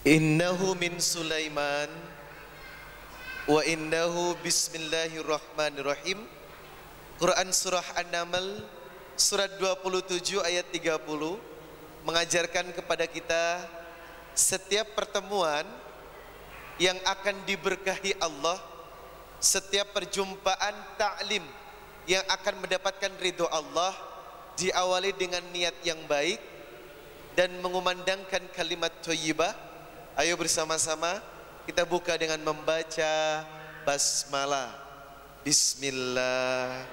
Innahu min Sulaiman wa innahu bismillahirrahmanirrahim. Quran surah An-Naml surat 27 ayat 30 mengajarkan kepada kita setiap pertemuan yang akan diberkahi Allah, setiap perjumpaan ta'lim yang akan mendapatkan ridho Allah diawali dengan niat yang baik dan mengumandangkan kalimat thayyibah. Ayo bersama-sama kita buka dengan membaca basmalah. Bismillah.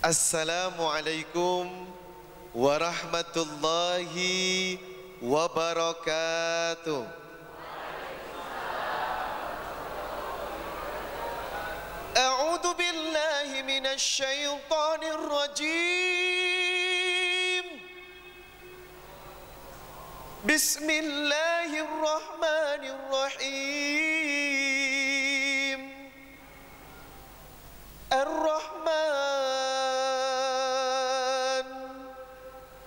Assalamualaikum warahmatullahi wabarakatuh. A'udzu billahi minasy syaithanir rajim. Bismillahirrahmanirrahim. Ar-Rahman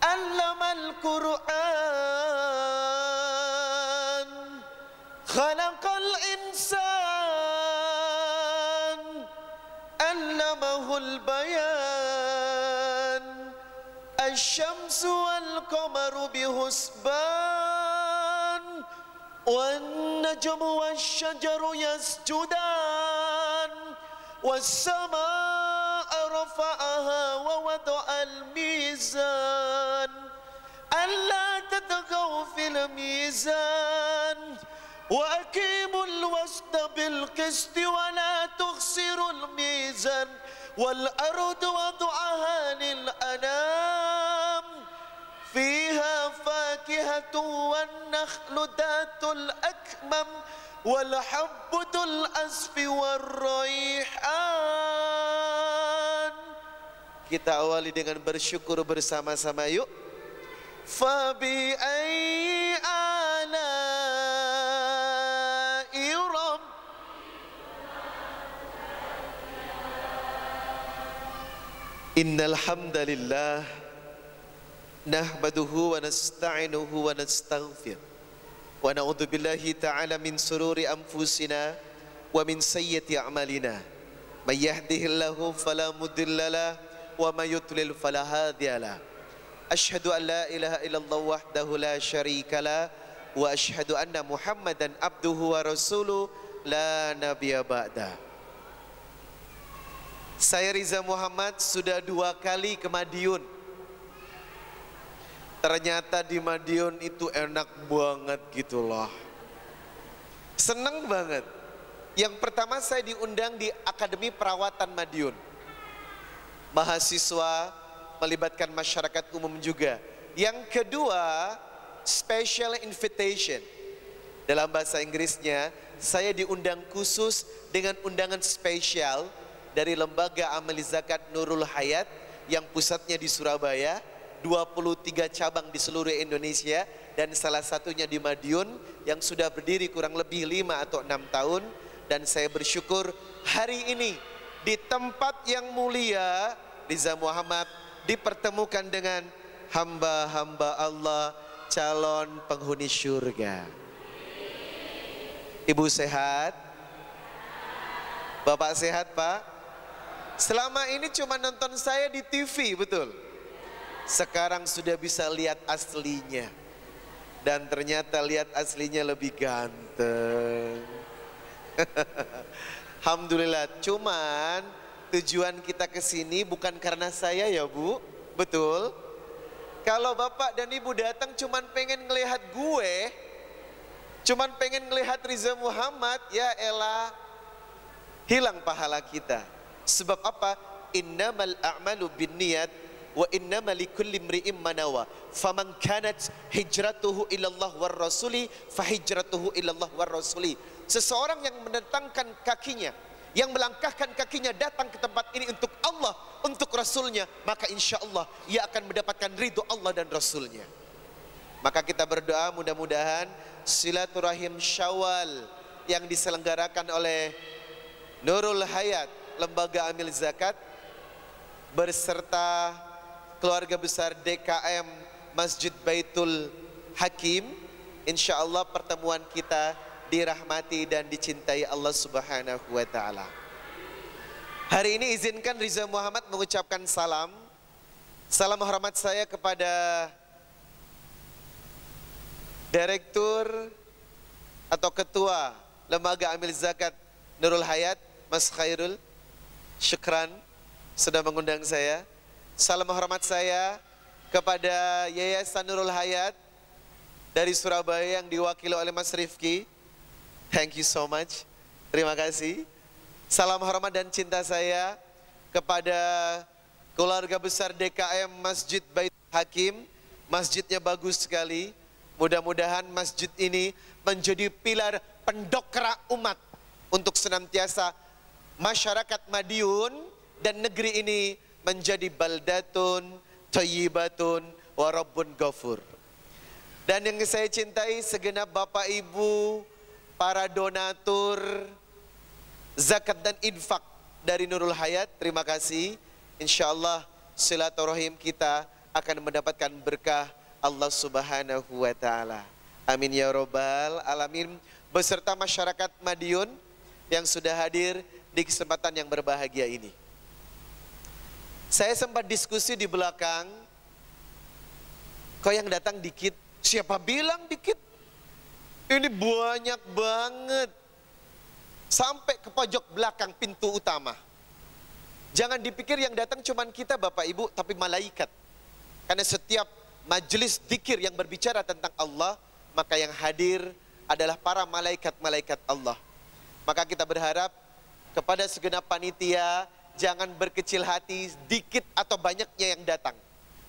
'allamal Qur'an, khalaqal insan, 'allamahul bayan. Asy-syamsu wal qamaru bihusban, wan najmu wasy-syajaru yasjudan, was-samaa'a rafa'aha wa wada'al mizan, alla tatghaw fil mizan, wa aqimul wasna bil qisti wa la tukhsirul mizan, wal ardu wada'aha lil anam, fiha fakihatun wan nakhlu datul akmam, wal habbatul asfi war raihan. Kita awali dengan bersyukur bersama-sama yuk. Fabi ayyi ala'i rabb. Innal hamdalillah nahmaduhu wa nasta'inuhu wa nastaghfir wa na'udzu billahi ta'ala min sururi anfusina wa min sayyiati a'malina. May yahdihillahu fala mudhillalah wa may yudlil fala hadiyalah. Asyhadu an la ilaha illallah wahdahu la syarikalah wa asyhadu anna Muhammadan abduhu wa rasuluh la nabiyya ba'da. Saya Riza Muhammad sudah 2 kali ke Madiun. Ternyata di Madiun itu enak banget gitu loh. Seneng banget. Yang pertama saya diundang di Akademi Perawatan Madiun. Mahasiswa melibatkan masyarakat umum juga. Yang kedua, special invitation. Dalam bahasa Inggrisnya, saya diundang khusus dengan undangan spesial dari Lembaga Amal Zakat Nurul Hayat yang pusatnya di Surabaya. 23 cabang di seluruh Indonesia dan salah satunya di Madiun yang sudah berdiri kurang lebih 5 atau 6 tahun. Dan saya bersyukur hari ini di tempat yang mulia Riza Muhammad dipertemukan dengan hamba-hamba Allah, calon penghuni surga. Ibu sehat? Bapak sehat Pak? Selama ini cuma nonton saya di TV, betul? Sekarang sudah bisa lihat aslinya. Dan ternyata lihat aslinya lebih ganteng. Alhamdulillah. Cuman tujuan kita ke sini bukan karena saya ya Bu. Betul? Kalau Bapak dan Ibu datang cuman pengen ngelihat gue, cuman pengen ngelihat Riza Muhammad, ya elah, hilang pahala kita. Sebab apa? Innamal a'malu binniyat wa innama likulli imri'in ma nawa. Faman kanat hijratuhu ilallah war rasuli fahijratuhu ilallah war rasuli. Seseorang yang menentangkan kakinya, yang melangkahkan kakinya datang ke tempat ini untuk Allah, untuk Rasulnya, maka insya Allah ia akan mendapatkan ridho Allah dan Rasulnya. Maka kita berdoa mudah-mudahan silaturahim Syawal yang diselenggarakan oleh Nurul Hayat, Lembaga Amil Zakat, berserta keluarga besar DKM Masjid Baitul Hakim. Insya Allah pertemuan kita dirahmati dan dicintai Allah Subhanahu wa Ta'ala. Hari ini izinkan Riza Muhammad mengucapkan salam. Salam hormat saya kepada Direktur atau Ketua Lembaga Amil Zakat Nurul Hayat, Mas Khairul. Syukran sudah mengundang saya. Salam hormat saya kepada Yayasan Nurul Hayat dari Surabaya yang diwakili oleh Mas Rifki. Thank you so much. Terima kasih. Salam hormat dan cinta saya kepada keluarga besar DKM Masjid Baitul Hakim. Masjidnya bagus sekali. Mudah-mudahan masjid ini menjadi pilar pendokrak umat untuk senantiasa masyarakat Madiun dan negeri ini menjadi baldatun thayyibatun wa rabbun ghafur. Dan yang saya cintai segenap Bapak Ibu, para donatur zakat dan infak dari Nurul Hayat, terima kasih. Insyaallah silaturahim kita akan mendapatkan berkah Allah Subhanahu wa Ta'ala. Amin ya Rabbal Alamin. Beserta masyarakat Madiun yang sudah hadir di kesempatan yang berbahagia ini. Saya sempat diskusi di belakang, kok yang datang dikit? Siapa bilang dikit? Ini banyak banget. Sampai ke pojok belakang pintu utama. Jangan dipikir yang datang cuman kita Bapak Ibu, tapi malaikat. Karena setiap majelis dzikir yang berbicara tentang Allah, maka yang hadir adalah para malaikat-malaikat Allah. Maka kita berharap kepada segenap panitia, jangan berkecil hati sedikit atau banyaknya yang datang.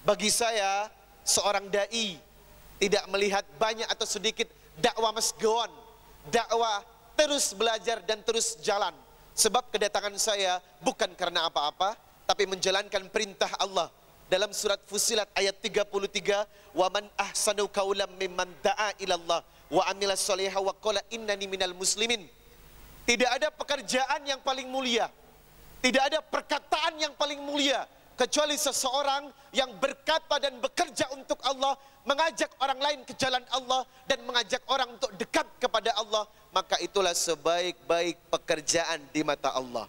Bagi saya, seorang da'i tidak melihat banyak atau sedikit, dakwah must go on. Dakwah terus belajar dan terus jalan. Sebab kedatangan saya bukan karena apa-apa, tapi menjalankan perintah Allah. Dalam surat Fussilat ayat 33, wa man ahsanu qaulan mimman da'a ilallah wa amila sholiha wa qala innani minal muslimin. Tidak ada pekerjaan yang paling mulia, tidak ada perkataan yang paling mulia kecuali seseorang yang berkata dan bekerja untuk Allah, mengajak orang lain ke jalan Allah dan mengajak orang untuk dekat kepada Allah, maka itulah sebaik-baik pekerjaan di mata Allah.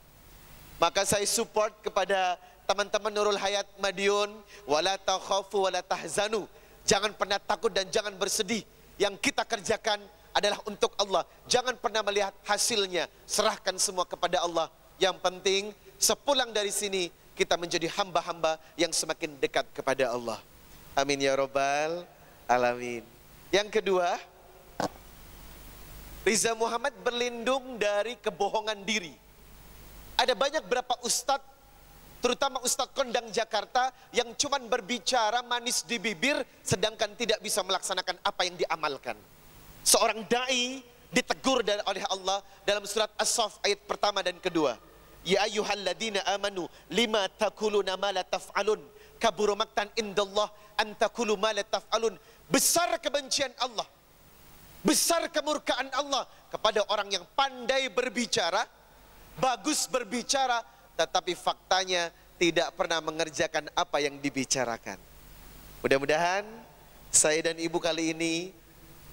Maka saya support kepada teman-teman Nurul Hayat Madiun, wala takhafu wala tahzanu. Jangan pernah takut dan jangan bersedih. Yang kita kerjakan adalah untuk Allah. Jangan pernah melihat hasilnya. Serahkan semua kepada Allah. Yang penting sepulang dari sini kita menjadi hamba-hamba yang semakin dekat kepada Allah. Amin ya Rabbal Alamin. Yang kedua, Riza Muhammad berlindung dari kebohongan diri. Ada banyak berapa ustadz, terutama Ustadz Kondang Jakarta, yang cuman berbicara manis di bibir sedangkan tidak bisa melaksanakan apa yang diamalkan. Seorang da'i ditegur oleh Allah dalam surat As-Saff ayat pertama dan kedua. Ya ayyuhalladzina amanu lima taquluna ma la taf'alun kabura maqtan indallah an taqulu ma la taf'alun. Besar kebencian Allah, besar kemurkaan Allah kepada orang yang pandai berbicara, bagus berbicara, tetapi faktanya tidak pernah mengerjakan apa yang dibicarakan. Mudah-mudahan saya dan ibu kali ini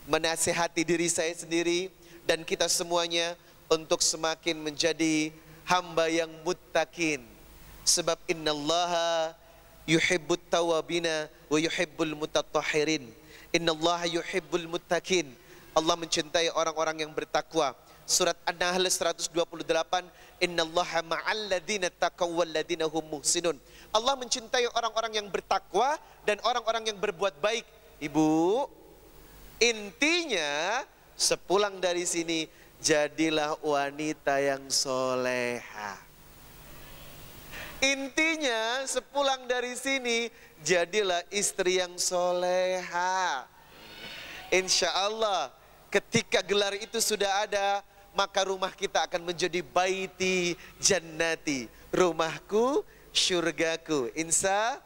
menasihati diri saya sendiri dan kita semuanya untuk semakin menjadi hamba yang muttaqin. Sebab innallaha yuhibbut tawabina wa yuhibbul mutatahhirin. Innallaha yuhibbul muttaqin. Allah mencintai orang-orang yang bertakwa. Surat An-Nahl 128, innallaha ma'al ladzina taqaw wal ladzina hum muhsinun. Allah mencintai orang-orang yang bertakwa dan orang-orang yang berbuat baik. Ibu, intinya sepulang dari sini jadilah wanita yang soleha. Intinya sepulang dari sini jadilah istri yang soleha. Insya Allah ketika gelar itu sudah ada, maka rumah kita akan menjadi baiti jannati, rumahku syurgaku. Insya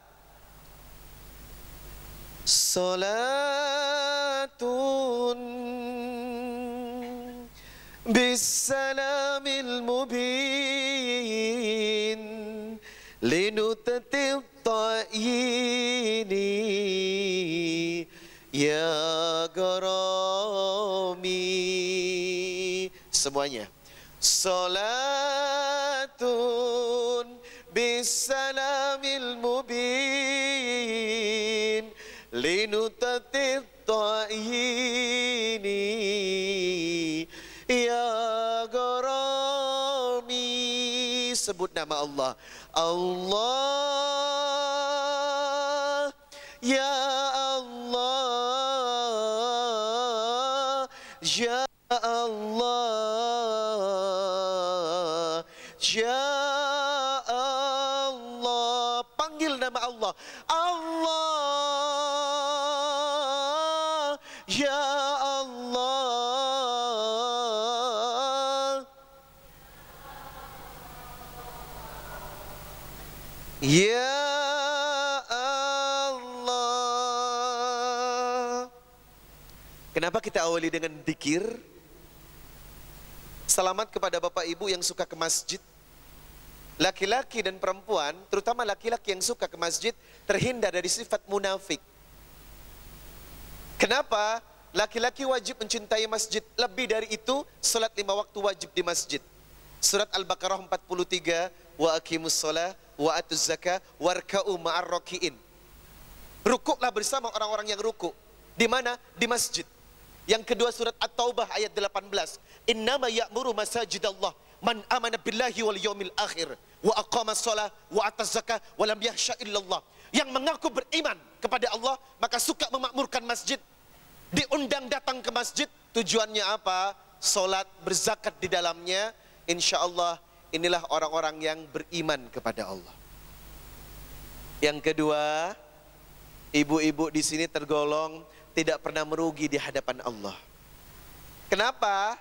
Salatun bisalamil mubin linutatil ta'yini semuanya. Salatun bisalamil mubin linutatit ta'yini ya garami. Sebut nama Allah. Allah, ya Allah, ya Allah, ya Allah. Panggil nama Allah. Allah, ya Allah, ya Allah. Kenapa kita awali dengan dzikir? Selamat kepada Bapak Ibu yang suka ke masjid. Laki-laki dan perempuan, terutama laki-laki yang suka ke masjid, terhindar dari sifat munafik. Kenapa? Laki-laki wajib mencintai masjid. Lebih dari itu, salat 5 waktu wajib di masjid. Surat Al-Baqarah 43, wa aqimus shalah wa atuz zakah warka'u ma'ar raki'in. Rukuklah bersama orang-orang yang rukuk. Di mana? Di masjid. Yang kedua surat At-Taubah ayat 18. Innama ya'muru masajidallah man amana billahi wal yawmil akhir wa aqamas shalah wa ataz zakah wa lam yakhsha illallah. Yang mengaku beriman kepada Allah maka suka memakmurkan masjid, diundang datang ke masjid. Tujuannya apa? Salat, berzakat di dalamnya. Insyaallah inilah orang-orang yang beriman kepada Allah. Yang kedua, ibu-ibu di sini tergolong tidak pernah merugi di hadapan Allah. Kenapa?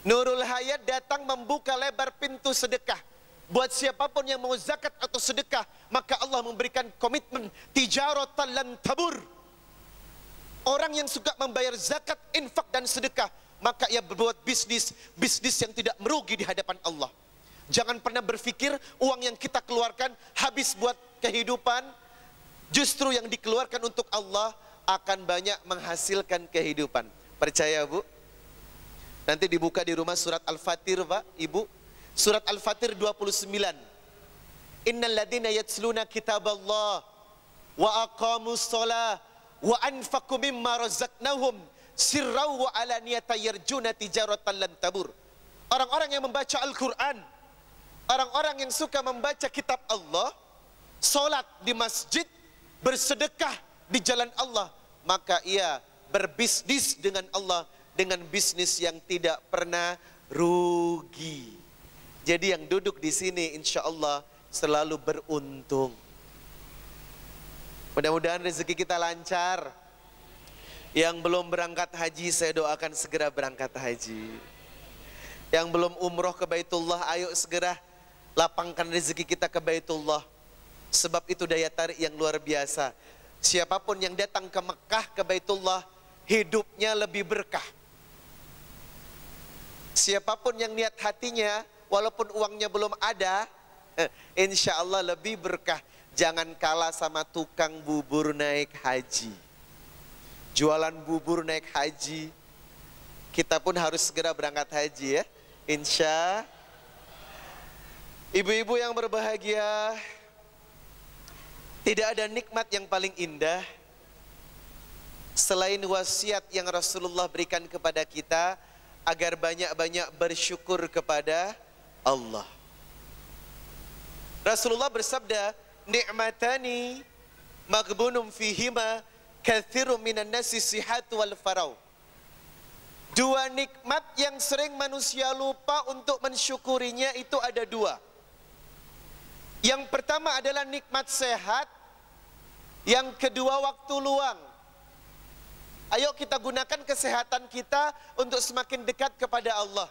Nurul Hayat datang membuka lebar pintu sedekah. Buat siapapun yang mau zakat atau sedekah, maka Allah memberikan komitmen tijaratan lan tabur. Orang yang suka membayar zakat, infak dan sedekah, maka ia berbuat bisnis yang tidak merugi di hadapan Allah. Jangan pernah berpikir uang yang kita keluarkan habis buat kehidupan. Justru yang dikeluarkan untuk Allah akan banyak menghasilkan kehidupan. Percaya Bu? Nanti dibuka di rumah surat Al-Fatir Pak, Ibu. Surat Al-Fatir 29. Innal ladina yatsluna kitaballah wa aqamus shalah wa anfaqu mimma razaqnahum sirran wa alaniyatan yarjuna tijaratan lan tabur. Orang-orang yang membaca Al-Quran, orang-orang yang suka membaca kitab Allah, salat di masjid, bersedekah di jalan Allah, maka ia berbisnis dengan Allah dengan bisnis yang tidak pernah rugi. Jadi yang duduk di sini insya Allah selalu beruntung. Mudah-mudahan rezeki kita lancar. Yang belum berangkat haji saya doakan segera berangkat haji. Yang belum umroh ke Baitullah, ayo segera lapangkan rezeki kita ke Baitullah. Sebab itu daya tarik yang luar biasa. Siapapun yang datang ke Mekah, ke Baitullah, hidupnya lebih berkah. Siapapun yang niat hatinya, walaupun uangnya belum ada, insya Allah lebih berkah. Jangan kalah sama tukang bubur naik haji. Jualan bubur naik haji. Kita pun harus segera berangkat haji ya. Insya. Ibu-ibu yang berbahagia, tidak ada nikmat yang paling indah selain wasiat yang Rasulullah berikan kepada kita agar banyak-banyak bersyukur kepada Allah. Rasulullah bersabda, ni'matani maghbunum fihima katsirun minan nasi sihhatu wal farau. Dua nikmat yang sering manusia lupa untuk mensyukurinya itu ada dua. Yang pertama adalah nikmat sehat, yang kedua waktu luang. Ayo kita gunakan kesehatan kita untuk semakin dekat kepada Allah.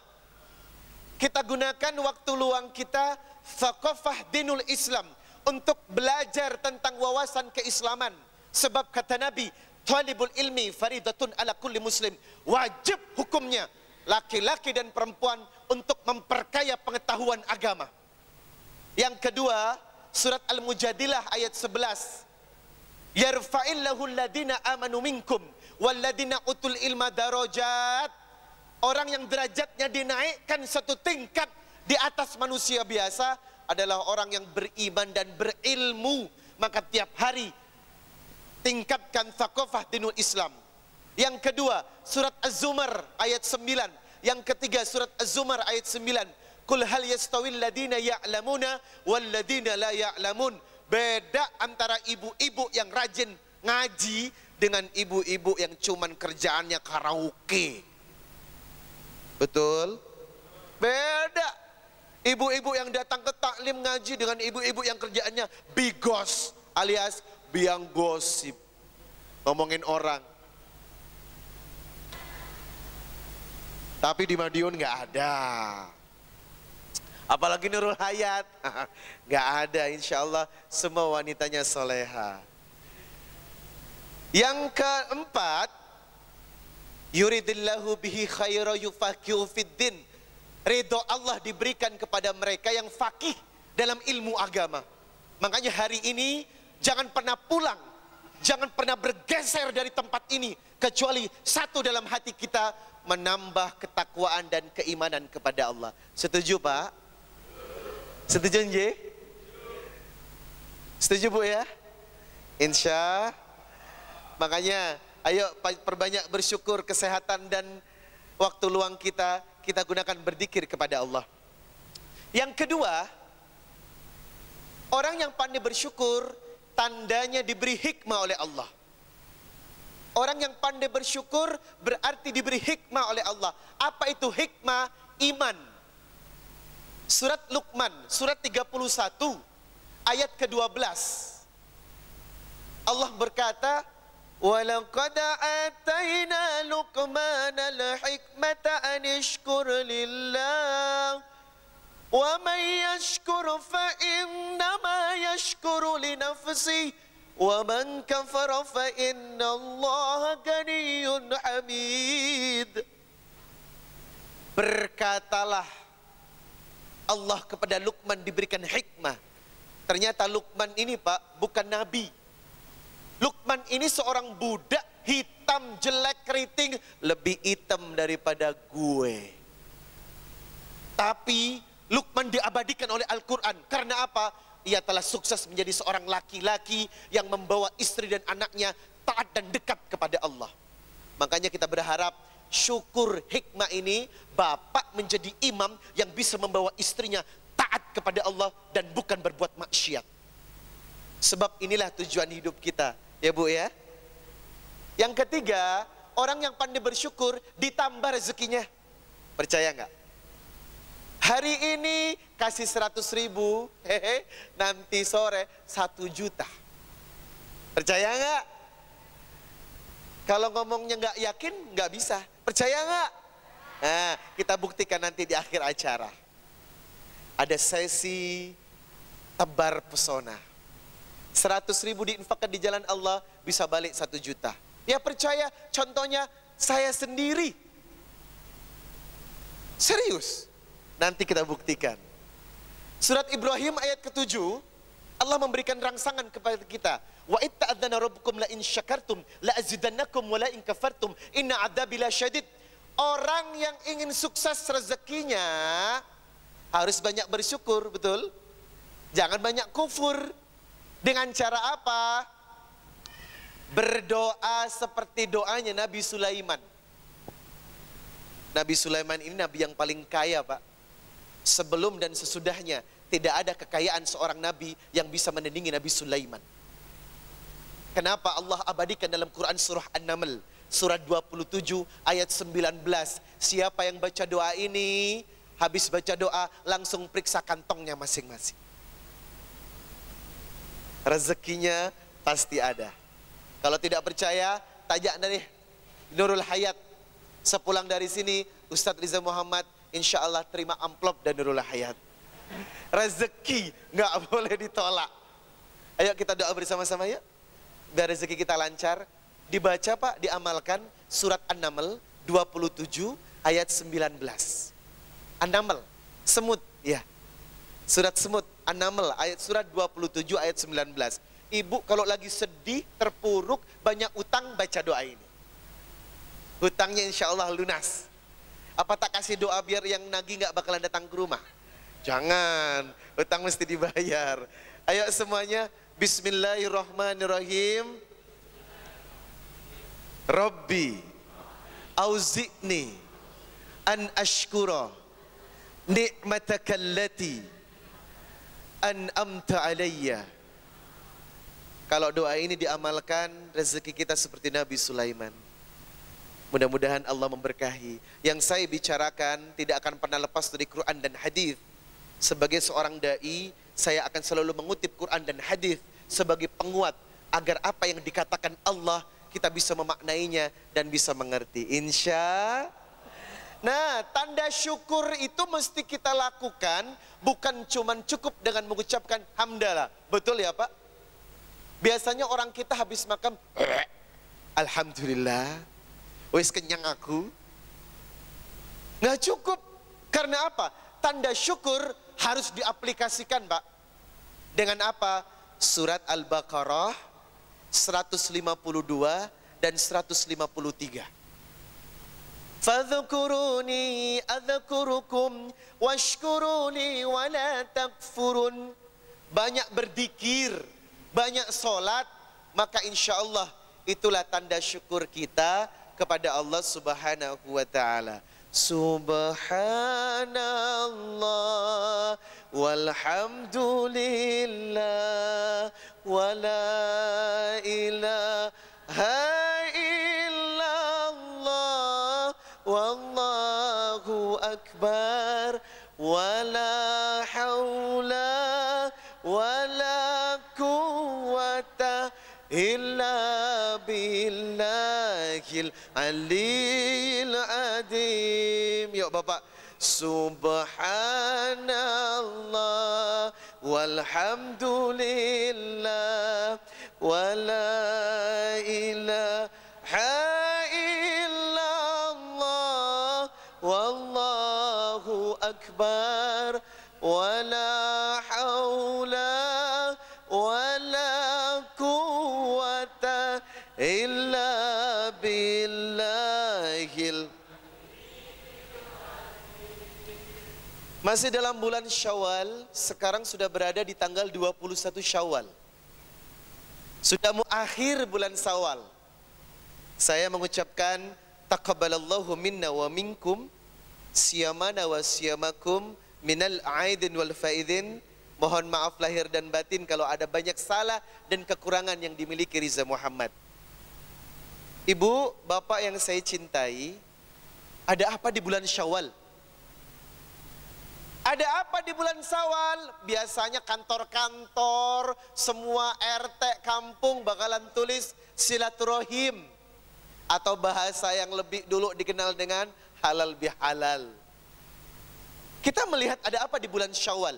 Kita gunakan waktu luang kita, thaqafah dinul Islam, untuk belajar tentang wawasan keislaman. Sebab kata Nabi, talibul ilmi faridatun ala kulli muslim. Wajib hukumnya laki-laki dan perempuan untuk memperkaya pengetahuan agama. Yang kedua, surat Al-Mujadilah ayat 11. Yarfa'illahu alladhina amanu minkum walladhina utul ilma darajat. orang yang derajatnya dinaikkan satu tingkat di atas manusia biasa adalah orang yang beriman dan berilmu. Maka tiap hari tingkatkan thaqafah dinul Islam. Yang kedua, surat Az-Zumar ayat 9. Yang ketiga, surat Az-Zumar ayat 9. Qul hal yastawil ladina ya'lamuna wal ladina la ya'lamun. Beda antara ibu-ibu yang rajin ngaji dengan ibu-ibu yang cuman kerjaannya karaoke. Betul? Beda. Ibu-ibu yang datang ke taklim ngaji dengan ibu-ibu yang kerjaannya bigos alias biang gosip. Ngomongin orang. Tapi di Madiun nggak ada. Apalagi Nurul Hayat. Nggak ada, insya Allah semua wanitanya soleha. Yang keempat, yuridillahu bihi khaira yufaqihu fiddin. Ridho Allah diberikan kepada mereka yang fakih dalam ilmu agama. Makanya hari ini jangan pernah pulang, jangan pernah bergeser dari tempat ini kecuali satu dalam hati kita, menambah ketakwaan dan keimanan kepada Allah. Setuju Pak? Setuju nggih? Setuju Bu ya? Insya. Makanya ayo perbanyak bersyukur, kesehatan dan waktu luang kita gunakan berzikir kepada Allah. Yang kedua, orang yang pandai bersyukur tandanya diberi hikmah oleh Allah. Orang yang pandai bersyukur berarti diberi hikmah oleh Allah. Apa itu hikmah? Iman. Surat Luqman, surat 31, ayat ke-12. Allah berkata, وَلَقَدْ آتَيْنَا لُقْمَانَ الْحِكْمَةَ أَنِ اشْكُرْ لِلَّهِ وَمَنْ يَشْكُرْ فَإِنَّمَا يَشْكُرُ لِنَفْسِهِ وَمَنْ كَفَرَ فَإِنَّ اللَّهَ غَنِيٌّ حَمِيدٌ. Berkatalah Allah kepada Luqman diberikan hikmah. Ternyata Luqman ini Pak bukan nabi. Luqman ini seorang budak hitam, jelek, keriting, lebih hitam daripada gue. Tapi Luqman diabadikan oleh Al-Quran. Karena apa? Ia telah sukses menjadi seorang laki-laki yang membawa istri dan anaknya taat dan dekat kepada Allah. Makanya kita berharap syukur hikmah ini, bapak menjadi imam yang bisa membawa istrinya taat kepada Allah dan bukan berbuat maksiat. Sebab inilah tujuan hidup kita. Ya Bu ya. Yang ketiga, orang yang pandai bersyukur ditambah rezekinya. Percaya nggak? Hari ini kasih 100.000, nanti sore 1 juta. Percaya nggak? Kalau ngomongnya nggak yakin, nggak bisa. Percaya nggak? Nah, kita buktikan nanti di akhir acara. Ada sesi tebar pesona. 100.000 diinfakkan di jalan Allah bisa balik 1 juta. Ya percaya, contohnya saya sendiri. Serius. Nanti kita buktikan. Surat Ibrahim ayat ke-7, Allah memberikan rangsangan kepada kita. Wa itta'adzana rabbukum la in syakartum la azidannakum wa la in kafartum inna adzabi lasyadid. Orang yang ingin sukses rezekinya harus banyak bersyukur, betul? Jangan banyak kufur. Dengan cara apa? Berdoa seperti doanya Nabi Sulaiman. Nabi Sulaiman ini nabi yang paling kaya Pak. Sebelum dan sesudahnya tidak ada kekayaan seorang nabi yang bisa menandingi Nabi Sulaiman. Kenapa Allah abadikan dalam Quran surah An-Naml, surat 27 ayat 19. Siapa yang baca doa ini, habis baca doa langsung periksa kantongnya masing-masing. Rezekinya pasti ada. Kalau tidak percaya, tanya dari Nurul Hayat. Sepulang dari sini, Ustadz Riza Muhammad insya Allah terima amplop dan Nurul Hayat. Rezeki nggak boleh ditolak. Ayo kita doa bersama-sama ya, biar rezeki kita lancar. Dibaca Pak, diamalkan surat An-Naml 27 ayat 19. An-Naml, semut ya. Surat semut, An-Naml, surat 27 ayat 19. Ibu kalau lagi sedih, terpuruk, banyak utang, baca doa ini. Hutangnya insya Allah lunas. Apa tak kasih doa biar yang nagih nggak bakalan datang ke rumah? Jangan, utang mesti dibayar. Ayo semuanya, Bismillahirrahmanirrahim. Rabbi auzi'ni an ashkura ni'mataka allati an'amta alayya. Kalau doa ini diamalkan, rezeki kita seperti Nabi Sulaiman. Mudah-mudahan Allah memberkahi. Yang saya bicarakan tidak akan pernah lepas dari Quran dan hadis. Sebagai seorang dai, saya akan selalu mengutip Quran dan hadis sebagai penguat agar apa yang dikatakan Allah kita bisa memaknainya dan bisa mengerti. Nah, tanda syukur itu mesti kita lakukan, bukan cuman cukup dengan mengucapkan hamdalah. Betul ya Pak? Biasanya orang kita habis makan, alhamdulillah, wis kenyang aku. Nggak cukup. Karena apa? Tanda syukur harus diaplikasikan Pak. Dengan apa? Surat Al-Baqarah 152 dan 153. Fadhkuruni adzkurukum washkuruni wala takfurun. Banyak berzikir, banyak sholat, maka insya Allah itulah tanda syukur kita kepada Allah Subhanahu wa ta'ala. Subhanallah walhamdulillah wala ilaha illallah wallahu akbar wala hawla wala quwwata illa billahil aliyil adim. Yuk Bapak. Subhanallah walhamdulillah wala ilaha illallah wallahu akbar wala hawla wala quwwata illa billahil. Masih dalam bulan Syawal, sekarang sudah berada di tanggal 21 Syawal. Sudah mau akhir bulan Syawal. Saya mengucapkan taqabbalallahu minna wa minkum siyamana wa siyamakum minal aidin wal faidin. Mohon maaf lahir dan batin kalau ada banyak salah dan kekurangan yang dimiliki Riza Muhammad. Ibu, bapak yang saya cintai, ada apa di bulan Syawal? Ada apa di bulan Syawal? Biasanya kantor-kantor, semua RT kampung bakalan tulis silaturahim. Atau bahasa yang lebih dulu dikenal dengan halal bihalal. Kita melihat ada apa di bulan Syawal.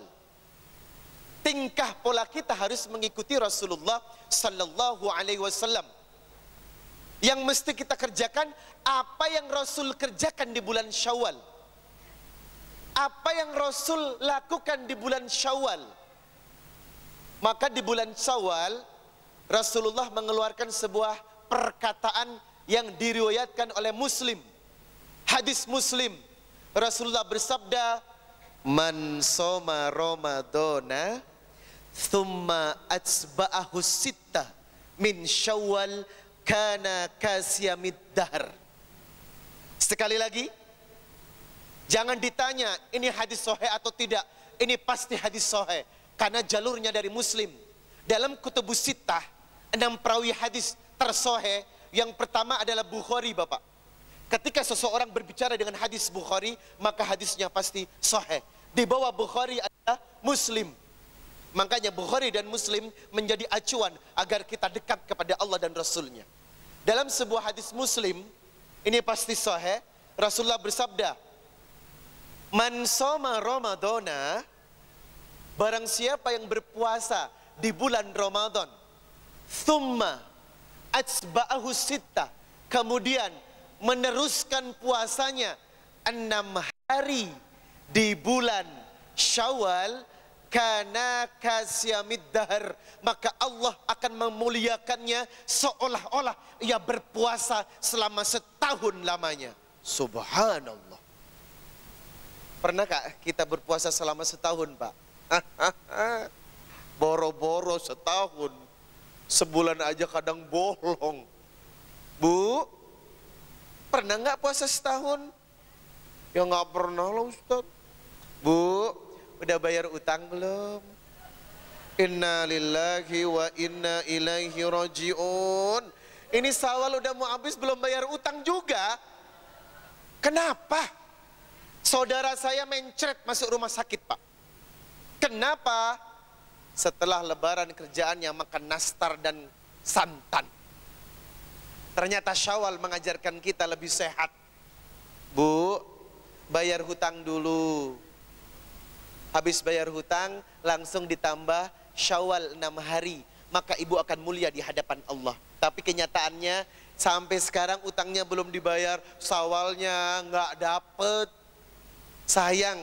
Tingkah pola kita harus mengikuti Rasulullah Sallallahu Alaihi Wasallam. Yang mesti kita kerjakan, apa yang Rasul kerjakan di bulan Syawal. Apa yang Rasul lakukan di bulan Syawal. Maka di bulan Syawal Rasulullah mengeluarkan sebuah perkataan yang diriwayatkan oleh Muslim. Hadis Muslim. Rasulullah bersabda, "Man soma Ramadana thumma atsba'ahu sittah min Syawal kana kasiyamid dahr." Sekali lagi, jangan ditanya ini hadis sahih atau tidak. Ini pasti hadis sahih karena jalurnya dari Muslim. Dalam Kutubus Sittah, 6 perawi hadis tersahih. Yang pertama adalah Bukhari, Bapak. Ketika seseorang berbicara dengan hadis Bukhari, maka hadisnya pasti sahih. Di bawah Bukhari adalah Muslim. Makanya Bukhari dan Muslim menjadi acuan agar kita dekat kepada Allah dan Rasulnya. Dalam sebuah hadis Muslim, ini pasti sahih, Rasulullah bersabda, "Man soma Ramadana," barang siapa yang berpuasa di bulan Ramadan, "thumma atsba'ahu sittah," kemudian meneruskan puasanya 6 hari di bulan Syawal, kana kasyamid dahr, maka Allah akan memuliakannya seolah-olah ia berpuasa selama setahun lamanya. Subhanallah. Pernah kak kita berpuasa selama setahun Pak? Boro-boro setahun, sebulan aja kadang bolong. Bu, pernah nggak puasa setahun? Ya nggak pernah lah Ustaz. Bu, udah bayar utang belum? Inna lillahi wa inna ilaihi raji'un. Ini Syawal udah mau habis belum bayar utang juga. Kenapa? Saudara saya mencret masuk rumah sakit Pak. Kenapa? Setelah lebaran kerjaannya makan nastar dan santan. Ternyata Syawal mengajarkan kita lebih sehat. Bu, bayar hutang dulu. Habis bayar hutang langsung ditambah Syawal 6 hari. Maka ibu akan mulia di hadapan Allah. Tapi kenyataannya sampai sekarang utangnya belum dibayar, Syawalnya nggak dapet. Sayang.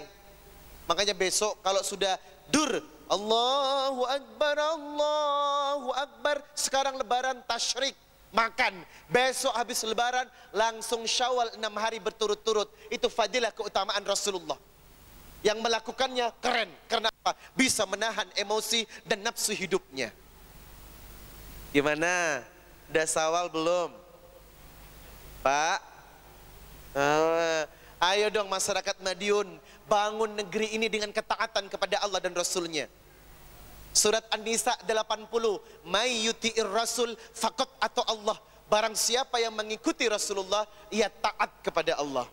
Makanya besok kalau sudah dur, Allahu Akbar, Allahu Akbar. Sekarang lebaran tasyrik, makan. Besok habis lebaran langsung Syawal 6 hari berturut-turut. Itu fadilah keutamaan Rasulullah. Yang melakukannya keren. Kenapa? Bisa menahan emosi dan nafsu hidupnya. Gimana? Udah Syawal belum? Pak? Ayo dong masyarakat Madiun, bangun negeri ini dengan ketaatan kepada Allah dan Rasulnya. Surat An-Nisa 80, May yuti'ir rasul faqat atau Allah. Barang siapa yang mengikuti Rasulullah, ia taat kepada Allah.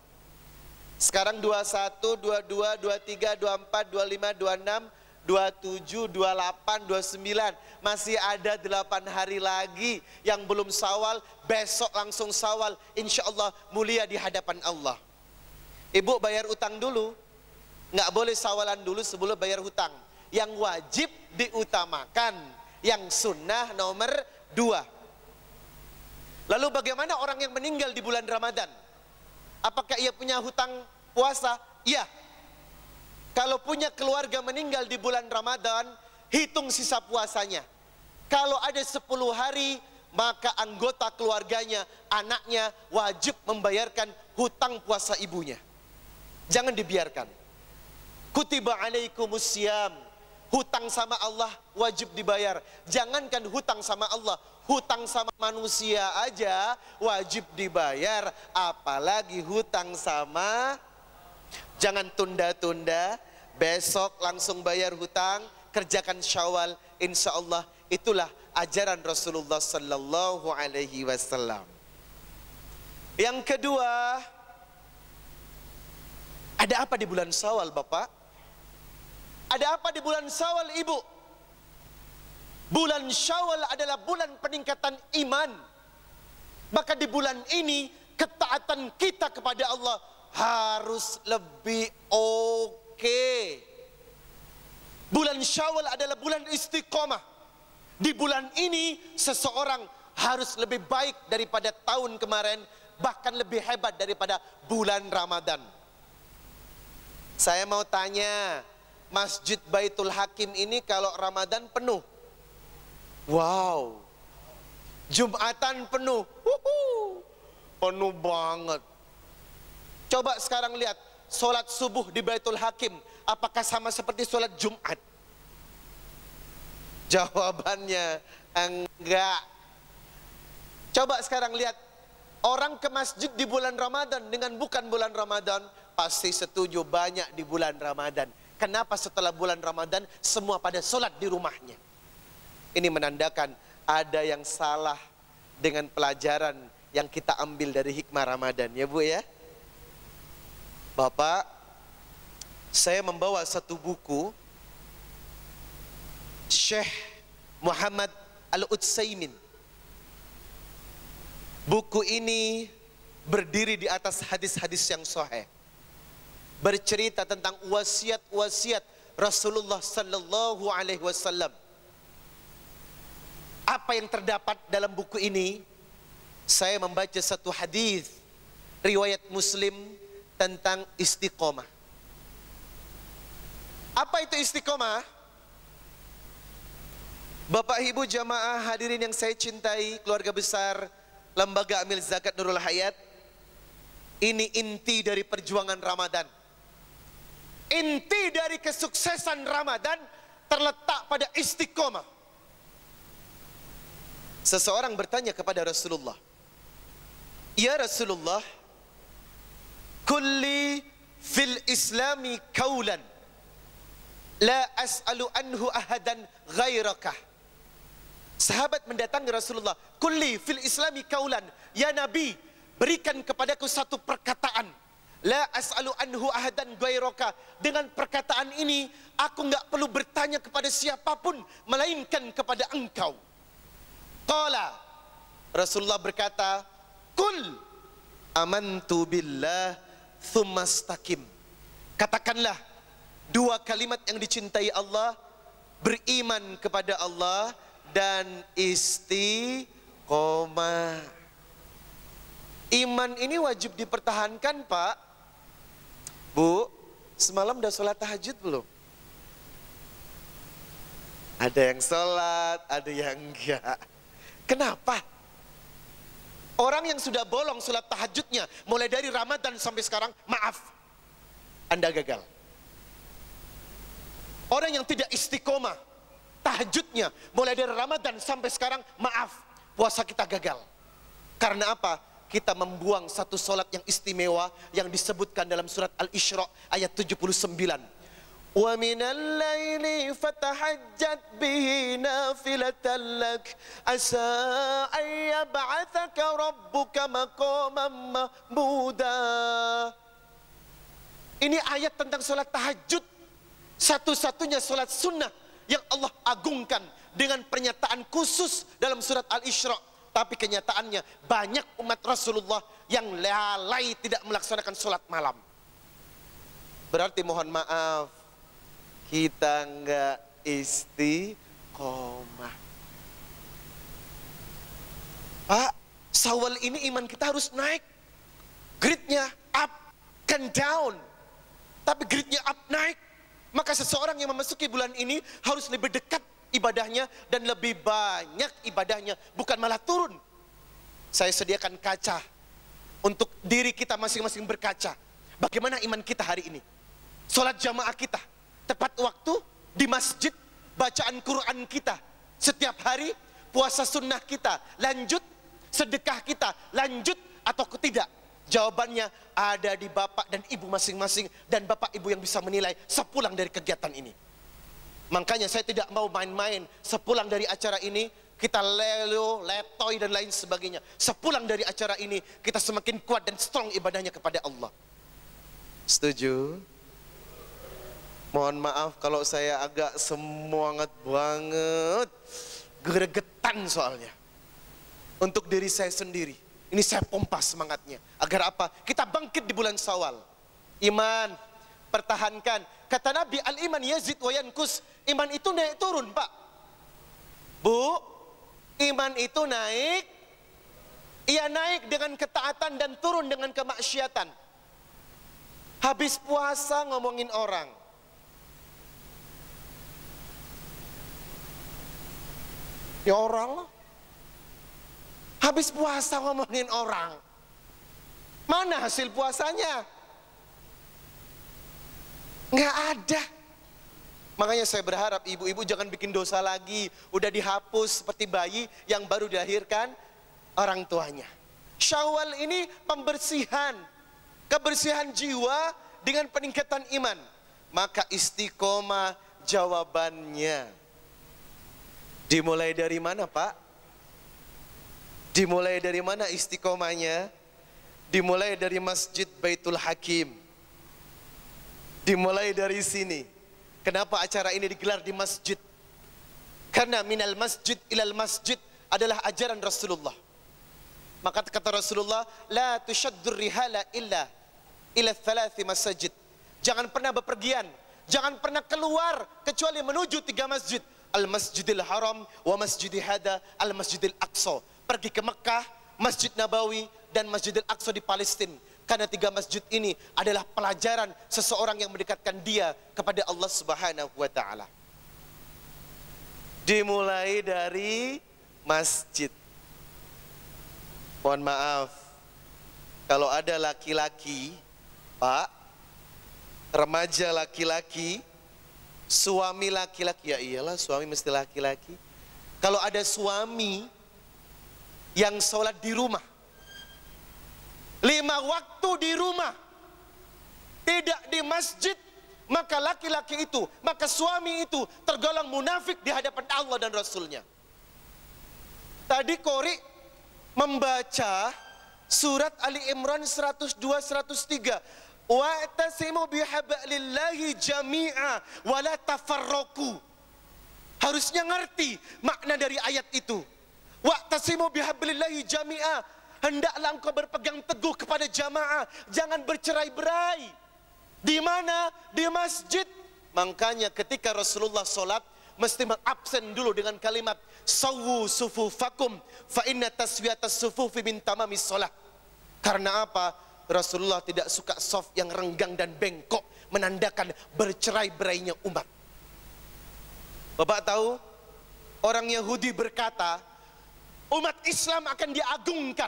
Sekarang 21, 22, 23, 24, 25, 26, 27, 28, 29. Masih ada 8 hari lagi yang belum Syawal. Besok langsung Syawal, insya Allah mulia di hadapan Allah. Ibu bayar utang dulu. Nggak boleh Syawalan dulu sebelum bayar hutang. Yang wajib diutamakan, yang sunnah nomor 2. Lalu bagaimana orang yang meninggal di bulan Ramadan? Apakah ia punya hutang puasa? Iya. Kalau punya keluarga meninggal di bulan Ramadan, hitung sisa puasanya. Kalau ada 10 hari, maka anggota keluarganya, anaknya wajib membayarkan hutang puasa ibunya. Jangan dibiarkan. Kutiba alaikumus syiyam. Hutang sama Allah wajib dibayar. Jangankan hutang sama Allah, hutang sama manusia aja wajib dibayar. Apalagi hutang sama. Jangan tunda-tunda. Besok langsung bayar hutang, kerjakan Syawal, insya Allah itulah ajaran Rasulullah Sallallahu Alaihi Wasallam. Yang kedua, ada apa di bulan Syawal Bapak? Ada apa di bulan Syawal Ibu? Bulan Syawal adalah bulan peningkatan iman. Maka di bulan ini ketaatan kita kepada Allah harus lebih oke. Bulan Syawal adalah bulan istiqomah. Di bulan ini seseorang harus lebih baik daripada tahun kemarin, bahkan lebih hebat daripada bulan Ramadan. Saya mau tanya, Masjid Baitul Hakim ini kalau Ramadan penuh? Wow. Jumatan penuh? Penuh banget. Coba sekarang lihat sholat subuh di Baitul Hakim, apakah sama seperti sholat Jumat? Jawabannya enggak. Coba sekarang lihat orang ke masjid di bulan Ramadan dengan bukan bulan Ramadan, pasti setuju banyak di bulan Ramadan. Kenapa setelah bulan Ramadan semua pada sholat di rumahnya? Ini menandakan ada yang salah dengan pelajaran yang kita ambil dari hikmah Ramadan, ya Bu ya. Bapak, saya membawa satu buku Syekh Muhammad Al-Utsaimin. Buku ini berdiri di atas hadis-hadis yang sahih. Bercerita tentang wasiat-wasiat Rasulullah Sallallahu Alaihi Wasallam. Apa yang terdapat dalam buku ini? Saya membaca satu hadis riwayat Muslim tentang istiqomah. Apa itu istiqomah? Bapak Ibu jamaah hadirin yang saya cintai, keluarga besar Lembaga Amil Zakat Nurul Hayat, ini inti dari perjuangan Ramadan. Inti dari kesuksesan Ramadan terletak pada istiqomah. Seseorang bertanya kepada Rasulullah, "Ya Rasulullah, kulli fil islami kaulan, la as'alu anhu ahadan ghairaka." Sahabat mendatangi Rasulullah, "Kulli fil islami kaulan, ya Nabi, berikan kepadaku satu perkataan. La as'alu anhu ahadan ghairaka. Dengan perkataan ini aku enggak perlu bertanya kepada siapapun melainkan kepada engkau." Qala, Rasulullah berkata, "Qul amantu billah tsumma istaqim." Katakanlah dua kalimat yang dicintai Allah, beriman kepada Allah dan istiqomah. Iman ini wajib dipertahankan, Pak. Bu, semalam udah sholat tahajud belum? Ada yang sholat, ada yang enggak. Kenapa? Orang yang sudah bolong sholat tahajudnya mulai dari Ramadan sampai sekarang, maaf, Anda gagal. Orang yang tidak istiqomah tahajudnya mulai dari Ramadan sampai sekarang, maaf, puasa kita gagal. Karena apa? Kita membuang satu solat yang istimewa yang disebutkan dalam surat Al-Isra ayat 79. Wa minal laili fatahajjat bihi nafilatan lak asa ay yab'atsaka rabbuka maqaman mahmuda. Ini ayat tentang solat tahajud, satu-satunya solat sunnah yang Allah agungkan dengan pernyataan khusus dalam surat Al-Isra. Tapi kenyataannya banyak umat Rasulullah yang lalai tidak melaksanakan sholat malam. Berarti mohon maaf, kita enggak istiqomah. Pak, Syawal ini iman kita harus naik. Gridnya up, kan down. Tapi gridnya up, naik. Maka seseorang yang memasuki bulan ini harus lebih dekat ibadahnya dan lebih banyak ibadahnya, bukan malah turun. Saya sediakan kaca untuk diri kita masing-masing berkaca. Bagaimana iman kita hari ini? Sholat jamaah kita tepat waktu di masjid, bacaan Quran kita setiap hari, puasa sunnah kita lanjut, sedekah kita lanjut atau tidak? Jawabannya ada di bapak dan ibu masing-masing, dan bapak ibu yang bisa menilai sepulang dari kegiatan ini. Makanya saya tidak mau main-main. Sepulang dari acara ini kita lelo, letoy dan lain sebagainya. Sepulang dari acara ini kita semakin kuat dan strong ibadahnya kepada Allah. Setuju? Mohon maaf kalau saya agak semangat banget, gregetan soalnya. Untuk diri saya sendiri, ini saya pompa semangatnya. Agar apa? Kita bangkit di bulan Syawal. Iman pertahankan. Kata Nabi, al-iman yazid wa yankus. Iman itu naik turun, Pak. Bu, iman itu naik. Ia naik dengan ketaatan dan turun dengan kemaksiatan. Habis puasa ngomongin orang. Ya orang lah. Habis puasa ngomongin orang. Mana hasil puasanya? Nggak ada. Makanya saya berharap ibu-ibu jangan bikin dosa lagi. Udah dihapus seperti bayi yang baru dilahirkan orang tuanya. Syawal ini pembersihan, kebersihan jiwa dengan peningkatan iman. Maka istiqomah jawabannya. Dimulai dari mana, Pak? Dimulai dari mana istiqomahnya? Dimulai dari Masjid Baitul Hakim. Dimulai dari sini. Kenapa acara ini digelar di masjid? Karena minal masjid ilal masjid adalah ajaran Rasulullah. Maka kata Rasulullah, la tushaddur rihala illa ila thalathi masjid. Jangan pernah bepergian, jangan pernah keluar kecuali menuju 3 masjid. Al-Masjidil Haram wa Masjidil Hada, Al-Masjidil Aqsa. Pergi ke Mekah, Masjid Nabawi dan Masjidil Aqsa di Palestina. Karena 3 masjid ini adalah pelajaran seseorang yang mendekatkan dia kepada Allah Subhanahu wa ta'ala. Dimulai dari masjid. Mohon maaf, kalau ada laki-laki, Pak, remaja laki-laki, suami laki-laki, ya iyalah suami mesti laki-laki. Kalau ada suami yang sholat di rumah, 5 waktu di rumah, tidak di masjid, maka laki-laki itu, maka suami itu tergolong munafik di hadapan Allah dan Rasulnya. Tadi Qori membaca surat Ali Imran 102-103. Wa'tasimu bihablillahi jami'a wa la tafarraqu. Harusnya ngerti makna dari ayat itu. Wa'tasimu bihablillahi jami'a. Hendaklah engkau berpegang teguh kepada jamaah, jangan bercerai-berai. Di mana? Di masjid. Makanya ketika Rasulullah sholat mesti mengabsen dulu dengan kalimat sawu sufufakum fa inna taswiyatas sufufi min tamamis sholat. Karena apa? Rasulullah tidak suka soft yang renggang dan bengkok, menandakan bercerai-berainya umat. Bapak tahu, orang Yahudi berkata, umat Islam akan diagungkan,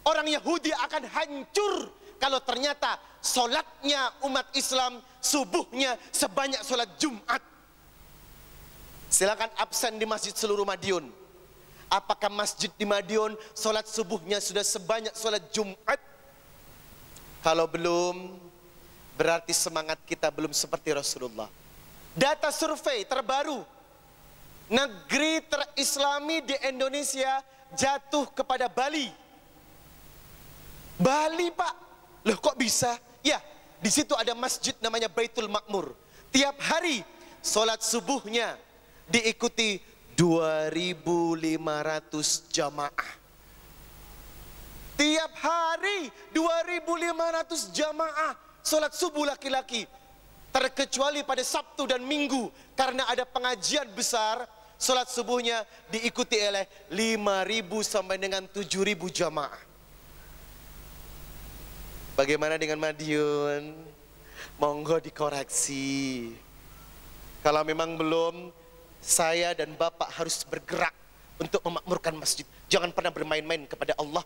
orang Yahudi akan hancur kalau ternyata solatnya umat Islam subuhnya sebanyak solat Jumat. Silakan absen di masjid seluruh Madiun. Apakah masjid di Madiun solat subuhnya sudah sebanyak solat Jumat? Kalau belum, berarti semangat kita belum seperti Rasulullah. Data survei terbaru, negeri terislami di Indonesia jatuh kepada Bali. Bali, Pak. Loh kok bisa? Ya, di situ ada masjid namanya Baitul Makmur. Tiap hari solat subuhnya diikuti 2.500 jamaah. Tiap hari 2.500 jamaah solat subuh laki-laki. Terkecuali pada Sabtu dan Minggu, karena ada pengajian besar, solat subuhnya diikuti oleh 5.000 sampai dengan 7.000 jamaah. Bagaimana dengan Madiun? Monggo dikoreksi. Kalau memang belum, saya dan Bapak harus bergerak untuk memakmurkan masjid. Jangan pernah bermain-main kepada Allah.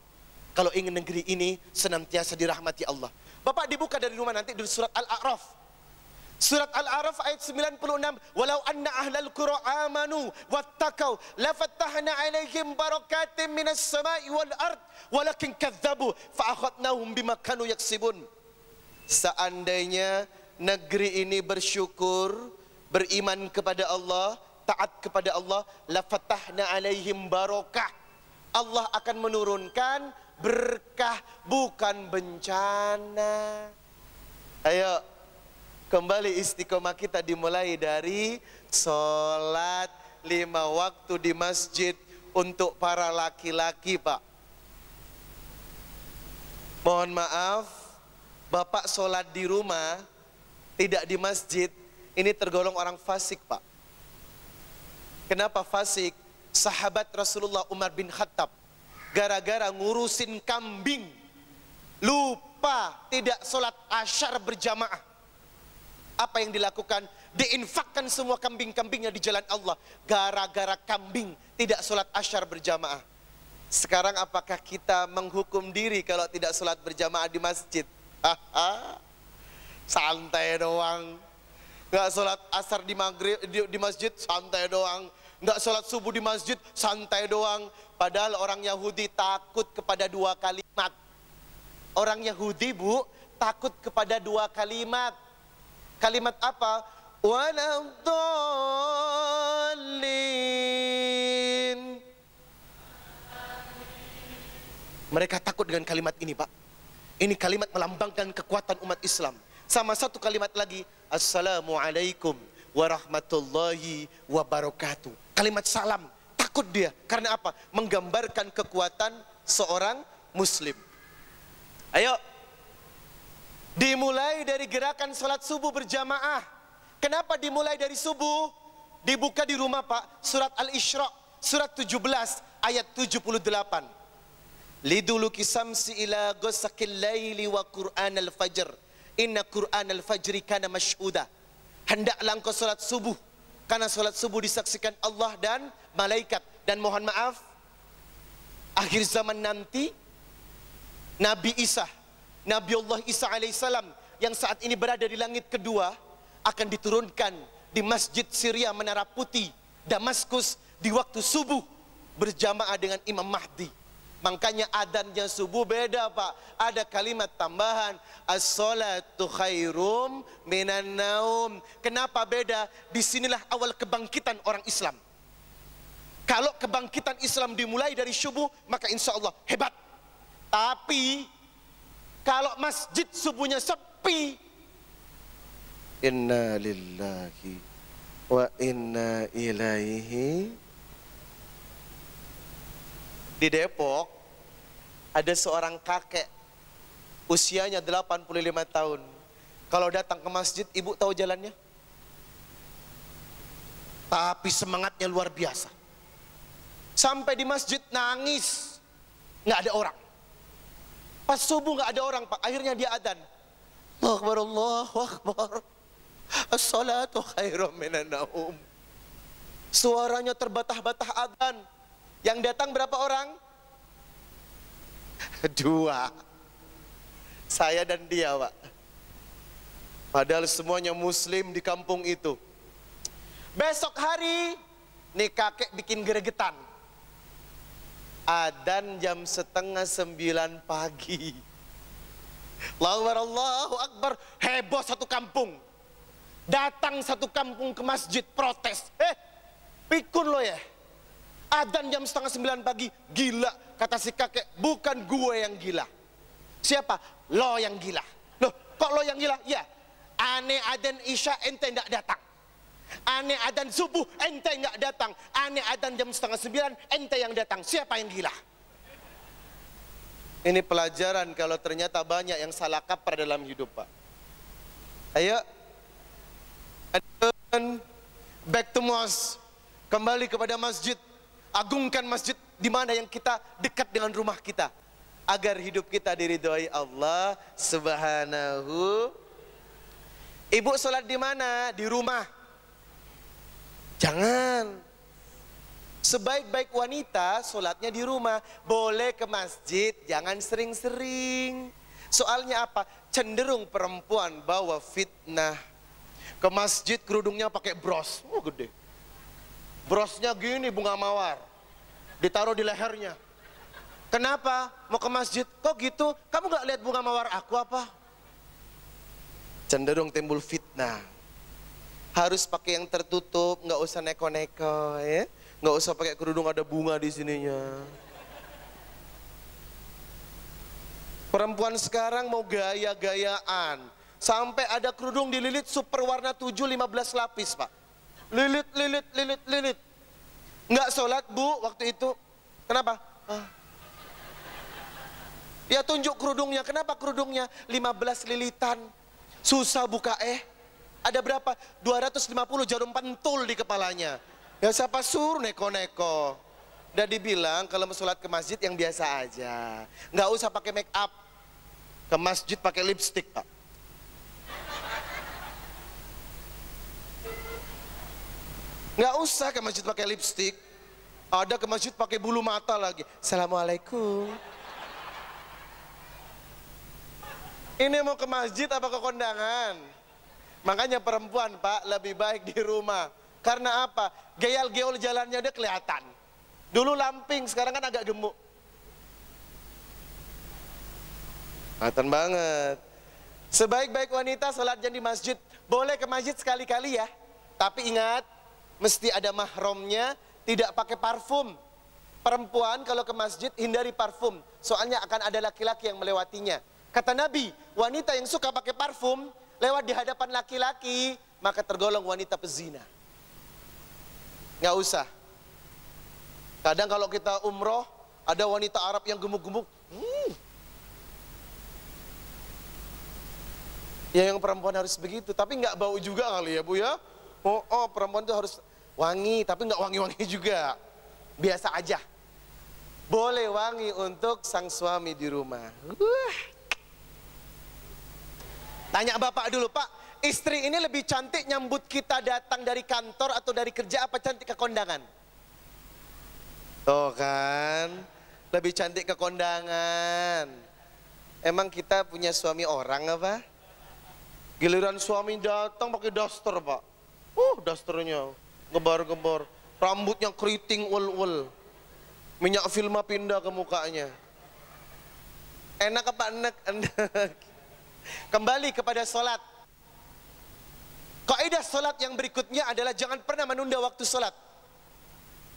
Kalau ingin negeri ini senantiasa dirahmati Allah. Bapak dibuka dari rumah nanti di surat Al-A'raf. Surat Al-A'raf ayat 96. Walau anna ahlal qura amanu wattaqau lafattahna alaihim barakatim minas sama'i wal ard walakin kadzabu fa'akhadnahum bima kanu yaksibun. Seandainya negeri ini bersyukur, beriman kepada Allah, taat kepada Allah, lafattahna alaihim barakah. Allah akan menurunkan berkah, bukan bencana. Ayo kembali istiqomah kita dimulai dari sholat 5 waktu di masjid untuk para laki-laki, Pak. Mohon maaf, Bapak sholat di rumah, tidak di masjid, ini tergolong orang fasik, Pak. Kenapa fasik? Sahabat Rasulullah Umar bin Khattab gara-gara ngurusin kambing, lupa tidak sholat asyar berjamaah. Apa yang dilakukan? Diinfakkan semua kambing-kambingnya di jalan Allah. Gara-gara kambing tidak sholat asyar berjamaah. Sekarang apakah kita menghukum diri kalau tidak sholat berjamaah di masjid? Santai doang. Nggak sholat asar di maghrib di masjid, santai doang. Nggak sholat subuh di masjid, santai doang. Padahal orang Yahudi takut kepada 2 kalimat. Orang Yahudi, Bu, takut kepada 2 kalimat. Kalimat apa? Waladhdallin. Mereka takut dengan kalimat ini, Pak. Ini kalimat melambangkan kekuatan umat Islam. Sama satu kalimat lagi, Assalamualaikum warahmatullahi wabarakatuh. Kalimat salam. Takut dia. Karena apa? Menggambarkan kekuatan seorang muslim. Ayo. Dimulai dari gerakan sholat subuh berjamaah. Kenapa dimulai dari subuh? Dibuka di rumah, Pak. Surat Al-Isra, surat 17 ayat 78. Liduluki samsi ila ghasaqil laili wa qur'an al-fajr. Inna qur'an al-fajri kana mashhuda. Hendaklah engkau sholat subuh, karena sholat subuh disaksikan Allah dan malaikat. Dan mohon maaf, akhir zaman nanti Nabi Allah Isa alaihissalam yang saat ini berada di langit kedua akan diturunkan di Masjid Syria Menara Putih, Damaskus di waktu subuh berjamaah dengan Imam Mahdi. Makanya adanya subuh beda Pak. Ada kalimat tambahan, as-salatu khairum minan naum. Kenapa beda? Disinilah awal kebangkitan orang Islam. Kalau kebangkitan Islam dimulai dari subuh, maka insya Allah hebat. Tapi kalau masjid subuhnya sepi, inna lillahi wa inna ilaihi. Di Depok ada seorang kakek usianya 85 tahun. Kalau datang ke masjid, ibu tahu jalannya? Tapi semangatnya luar biasa. Sampai di masjid nangis, nggak ada orang. Pas subuh nggak ada orang Pak, akhirnya dia adzan. Allahu Akbar, Allahu Akbar. As-salatu khairum minan naum. Suaranya terbatah-batah adzan. Yang datang berapa orang? 2. Saya dan dia Pak. Padahal semuanya muslim di kampung itu. Besok hari, nih kakek bikin gregetan. Adzan jam 8:30 pagi. Allahu Akbar, Allahu Akbar. Heboh satu kampung. Datang satu kampung ke masjid protes. Pikun lo ya. Adzan jam 8:30 pagi. Gila, kata si kakek. Bukan gue yang gila. Siapa? Lo yang gila. Loh, kok lo yang gila? Ya, aneh adzan isya ente nggak datang. Aneh adzan subuh ente nggak datang. Aneh adzan jam 8:30 ente yang datang. Siapa yang gila? Ini pelajaran kalau ternyata banyak yang salah kaprah dalam hidup Pak. Ayo, back to mosque. Kembali kepada masjid. Agungkan masjid di mana yang kita dekat dengan rumah kita, agar hidup kita diridhoi Allah Subhanahu. Ibu sholat di mana? Di rumah. Jangan. Sebaik-baik wanita sholatnya di rumah. Boleh ke masjid, jangan sering-sering. Soalnya apa? Cenderung perempuan bawa fitnah. Ke masjid kerudungnya pakai bros, gede. Brosnya gini bunga mawar, ditaruh di lehernya. Kenapa? Mau ke masjid? Kok gitu? Kamu gak lihat bunga mawar aku apa? Cenderung timbul fitnah. Harus pakai yang tertutup, nggak usah neko-neko, ya. Nggak usah pakai kerudung ada bunga di sininya. Perempuan sekarang mau gaya-gayaan, sampai ada kerudung dililit super warna 7 15 lapis Pak. Lilit. Nggak sholat Bu waktu itu. Kenapa? Ya tunjuk kerudungnya. Kenapa kerudungnya? 15 lilitan. Susah buka Ada berapa? 250 jarum pentul di kepalanya. Ya siapa suruh neko-neko. Udah dibilang kalau mau sholat ke masjid yang biasa aja. Nggak usah pakai make up. Ke masjid pakai lipstick Pak. Nggak usah ke masjid pakai lipstick. Ada ke masjid pakai bulu mata lagi. Assalamualaikum. Ini mau ke masjid apa ke kondangan? Makanya perempuan Pak lebih baik di rumah. Karena apa? Geyal-geyol jalannya dia kelihatan. Dulu lamping, sekarang kan agak gemuk. Kelihatan banget. Sebaik-baik wanita sholatnya di masjid. Boleh ke masjid sekali-kali ya. Tapi ingat, mesti ada mahramnya, tidak pakai parfum. Perempuan kalau ke masjid hindari parfum, soalnya akan ada laki-laki yang melewatinya. Kata Nabi, wanita yang suka pakai parfum lewat di hadapan laki-laki, maka tergolong wanita pezina. Nggak usah. Kadang kalau kita umroh, ada wanita Arab yang gemuk-gemuk. Ya yang perempuan harus begitu, tapi nggak bau juga kali ya Bu ya. Oh, perempuan itu harus wangi, tapi nggak wangi-wangi juga. Biasa aja. Boleh wangi untuk sang suami di rumah. Tanya bapak dulu, Pak, istri ini lebih cantik nyambut kita datang dari kantor atau dari kerja, apa cantik ke kondangan? Tuh kan, lebih cantik ke kondangan. Emang kita punya suami orang apa? Giliran suami datang pakai daster, Pak. Dasternya gebar-gebar, rambutnya keriting ul-ul, minyak filma pindah ke mukanya. Enak apa enak? Kembali kepada solat. Kaidah solat yang berikutnya adalah jangan pernah menunda waktu solat.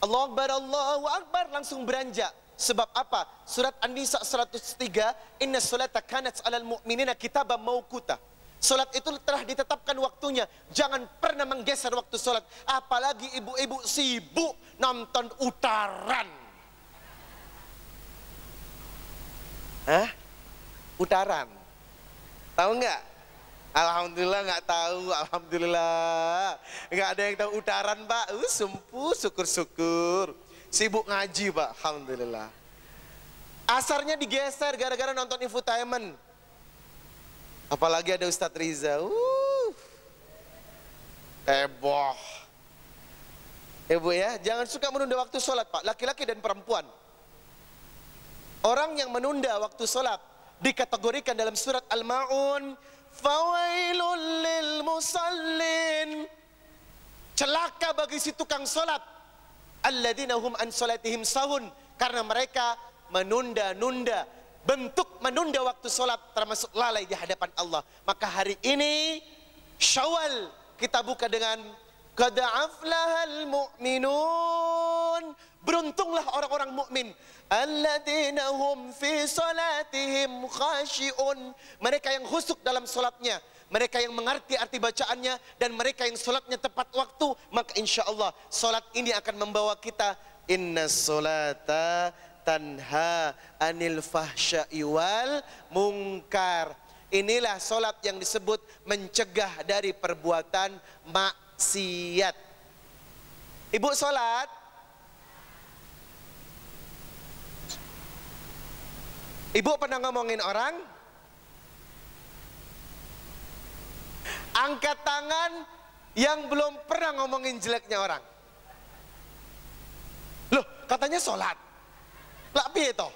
Allahu Akbar, Allahu Akbar, langsung beranjak. Sebab apa? Surat An-Nisa 103, Inna solata kanat 'alal mu'minina kitaban mauquta. Solat itu telah ditetapkan waktunya. Jangan pernah menggeser waktu solat. Apalagi ibu-ibu sibuk nonton utaran. Utaran. Tahu nggak? Alhamdulillah nggak tahu. Alhamdulillah nggak ada yang tahu utaran, Pak. Sempuh, syukur-syukur. Sibuk ngaji, Pak. Alhamdulillah. Asarnya digeser gara-gara nonton infotainment. Apalagi ada Ustadz Riza. Heboh. Ibu ya, jangan suka menunda waktu sholat, Pak. Laki-laki dan perempuan. Orang yang menunda waktu sholat dikategorikan dalam surat Al-Ma'un, fawailul lil musallin. Celaka bagi si tukang sholat. Alladzina hum an sholatihim sahun. Karena mereka menunda-nunda. Bentuk menunda waktu sholat termasuk lalai di hadapan Allah. Maka hari ini Syawal kita buka dengan qad aflahal mu'minun. Beruntunglah orang-orang mukmin. Alladzina hum fi salatihim khashi'un. Mereka yang khusyuk dalam sholatnya, mereka yang mengerti arti bacaannya, dan mereka yang sholatnya tepat waktu. Maka insya Allah sholat ini akan membawa kita inna sholata tanha anil fahsya'i wal munkar. Inilah solat yang disebut mencegah dari perbuatan maksiat. Ibu solat, ibu pernah ngomongin orang? Angkat tangan yang belum pernah ngomongin jeleknya orang. Loh, katanya solat. Lah piye toh?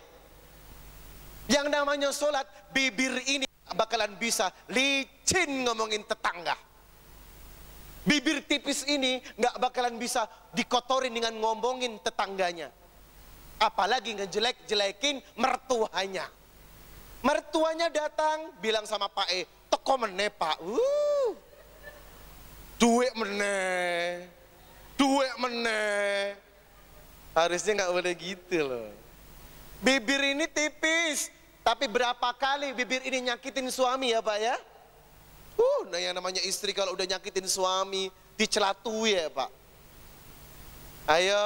Yang namanya sholat, bibir ini bakalan bisa licin ngomongin tetangga. Bibir tipis ini nggak bakalan bisa dikotorin dengan ngomongin tetangganya. Apalagi ngejelek-jelekin mertuanya. Mertuanya datang bilang sama Pak E, teko meneh Pak. Duit meneh. Duit meneh. Harusnya nggak boleh gitu loh. Bibir ini tipis, tapi berapa kali bibir ini nyakitin suami ya Pak ya? Nah yang namanya istri kalau udah nyakitin suami, dicelatui ya Pak. Ayo,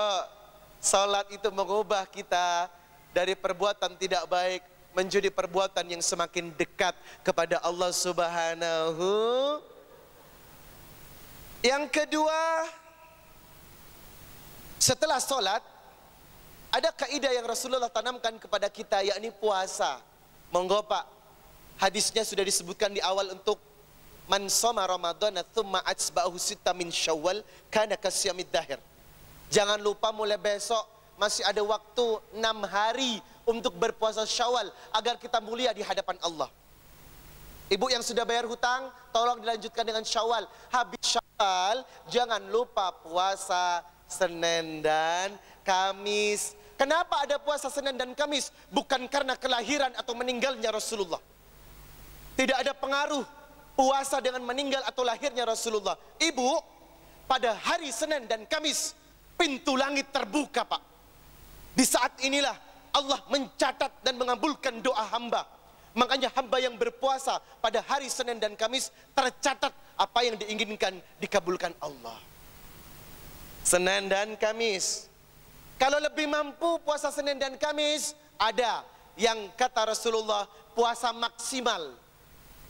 salat itu mengubah kita dari perbuatan tidak baik menjadi perbuatan yang semakin dekat kepada Allah Subhanahu. Yang kedua, setelah salat ada kaidah yang Rasulullah tanamkan kepada kita, yakni puasa. Monggo Pak, hadisnya sudah disebutkan di awal untuk man shoma ramadhana thumma atsba'ahu sitta min syawal kana kasyamid dahir. Jangan lupa mulai besok masih ada waktu 6 hari untuk berpuasa Syawal agar kita mulia di hadapan Allah. Ibu yang sudah bayar hutang, tolong dilanjutkan dengan Syawal. Habis Syawal, jangan lupa puasa Senin dan Kamis. Kenapa ada puasa Senin dan Kamis? Bukan karena kelahiran atau meninggalnya Rasulullah. Tidak ada pengaruh puasa dengan meninggal atau lahirnya Rasulullah. Ibu, pada hari Senin dan Kamis, pintu langit terbuka Pak. Di saat inilah Allah mencatat dan mengabulkan doa hamba. Makanya hamba yang berpuasa pada hari Senin dan Kamis tercatat apa yang diinginkan dikabulkan Allah. Senin dan Kamis. Kalau lebih mampu puasa Senin dan Kamis, ada yang kata Rasulullah puasa maksimal.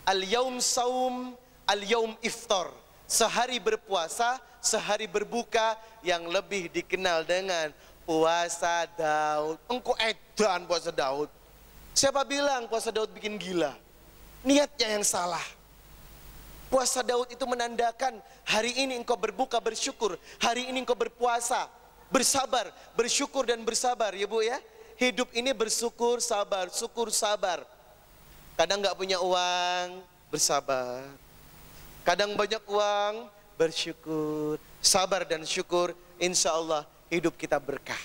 Al-yaum saum, al-yaum iftar. Sehari berpuasa, sehari berbuka, yang lebih dikenal dengan puasa Daud. Engkau edan puasa Daud. Siapa bilang puasa Daud bikin gila? Niatnya yang salah. Puasa Daud itu menandakan hari ini engkau berbuka bersyukur, hari ini engkau berpuasa, bersabar, bersyukur dan bersabar ya Bu ya. Hidup ini bersyukur, sabar, syukur, sabar. Kadang nggak punya uang, bersabar. Kadang banyak uang, bersyukur, sabar dan syukur, insya Allah hidup kita berkah.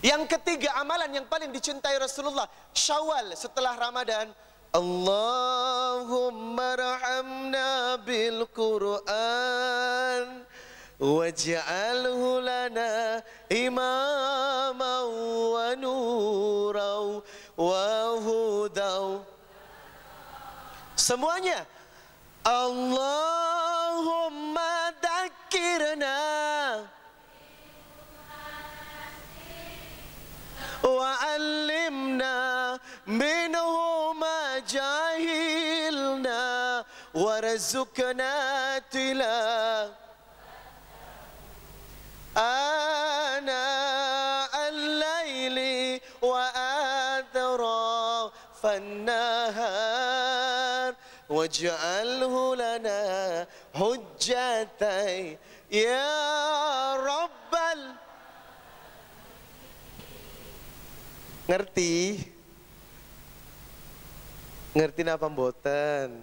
Yang ketiga, amalan yang paling dicintai Rasulullah, Syawal setelah Ramadan. Allahumma rahamna bil Qur'an waj'alhu lana imaman wa nuran wa hudan. Semuanya. Allahumma dzakirna wa 'allimna minhu ma jahilna warzuqna tilawah ana al-laili wa atrafan nahar waj'alhu lana hujjatai ya rabbal. Ngerti? Ngerti napa mboten?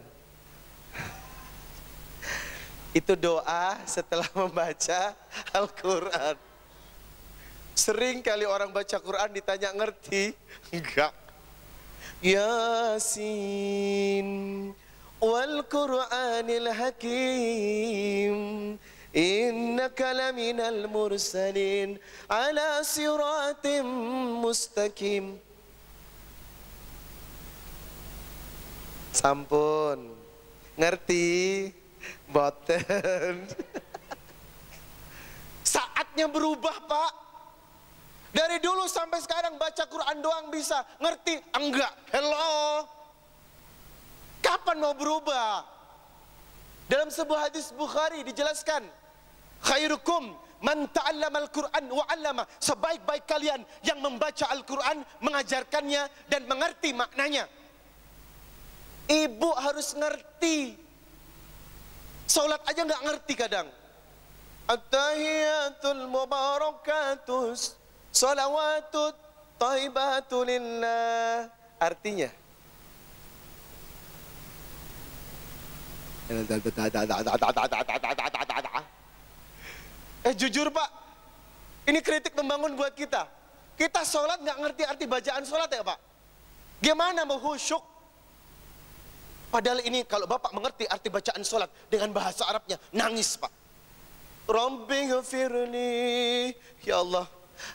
Itu doa setelah membaca Al-Quran. Sering kali orang baca Quran ditanya ngerti? Enggak. Yasin wal Qur'anil Hakim innaka laminal mursalin ala siratim mustaqim. Sampun. Ngerti? Boten. Saatnya berubah, Pak. Dari dulu sampai sekarang baca Quran doang bisa. Ngerti? Enggak. Hello. Kapan mau berubah? Dalam sebuah hadis Bukhari dijelaskan, khairukum man ta'allama al-Quran wa 'allama. Sebaik-baik kalian yang membaca Al-Quran, mengajarkannya dan mengerti maknanya. Ibu harus ngerti. Salat aja nggak ngerti kadang. At-tahiyatul mubarakatus salawatut thayyibatu lillah. Artinya jujur Pak, ini kritik membangun buat kita. Kita sholat nggak ngerti arti bacaan sholat ya Pak. Gimana mau khusyuk? Padahal ini kalau Bapak mengerti arti bacaan sholat dengan bahasa Arabnya, nangis Pak. Rabbi ghafirli, ya Allah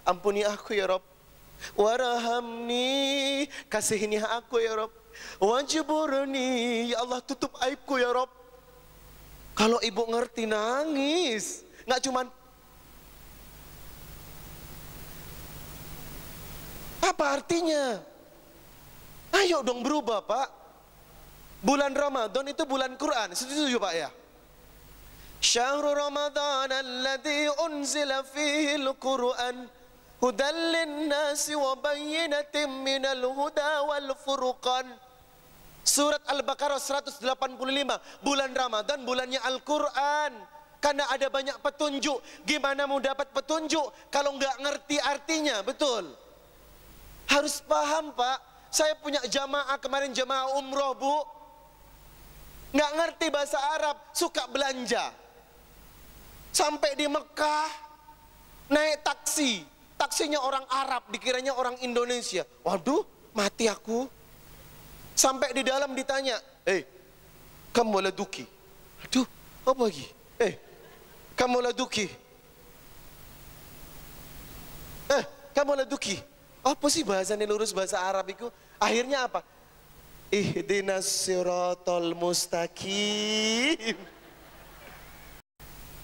ampuni aku ya Rabb. Warhamni, kasihini aku ya Rabb. Wajburni, ya Allah tutup aibku ya Rabb. Kalau ibu ngerti nangis, nggak cuman apa artinya? Ayo dong berubah Pak. Bulan Ramadan itu bulan Quran, setuju Pak ya? Syahrul Ramadan alladzi unzila fihi al-Quran hudan lin-nasi wa bayyinatin minal huda wal furqan. Surat Al-Baqarah 185. Bulan Ramadan bulannya Al-Quran. Karena ada banyak petunjuk. Gimana mau dapat petunjuk kalau nggak ngerti artinya? Betul. Harus paham Pak. Saya punya jamaah kemarin, jamaah umroh Bu. Nggak ngerti bahasa Arab, suka belanja. Sampai di Mekah naik taksi. Taksinya orang Arab, dikiranya orang Indonesia. Waduh, mati aku. Sampai di dalam ditanya, kamu laduki? Aduh, apa lagi? Kamu laduki? Kamu laduki? Apa sih bahasanya lurus bahasa Arab itu? Akhirnya apa? Ihdinas siratal mustaqim.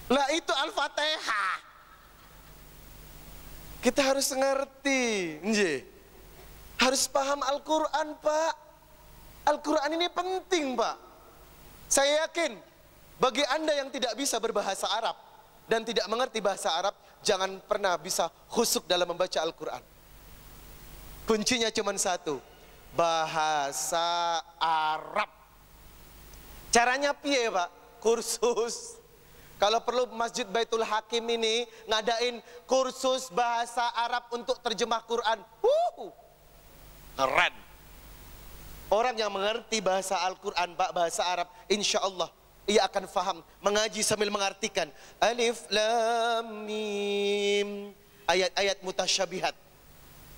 Lah itu Al-Fatihah. Kita harus ngerti, harus paham Al-Quran Pak. Al-Quran ini penting Pak. Saya yakin bagi Anda yang tidak bisa berbahasa Arab dan tidak mengerti bahasa Arab, jangan pernah bisa khusyuk dalam membaca Al-Quran. Kuncinya cuma satu, bahasa Arab. Caranya piye Pak? Kursus. Kalau perlu Masjid Baitul Hakim ini ngadain kursus bahasa Arab untuk terjemah Quran. Keren. Orang yang mengerti bahasa Al-Quran, bahasa Arab, insya Allah ia akan faham. Mengaji sambil mengartikan. Alif lam mim. Ayat-ayat mutasyabihat.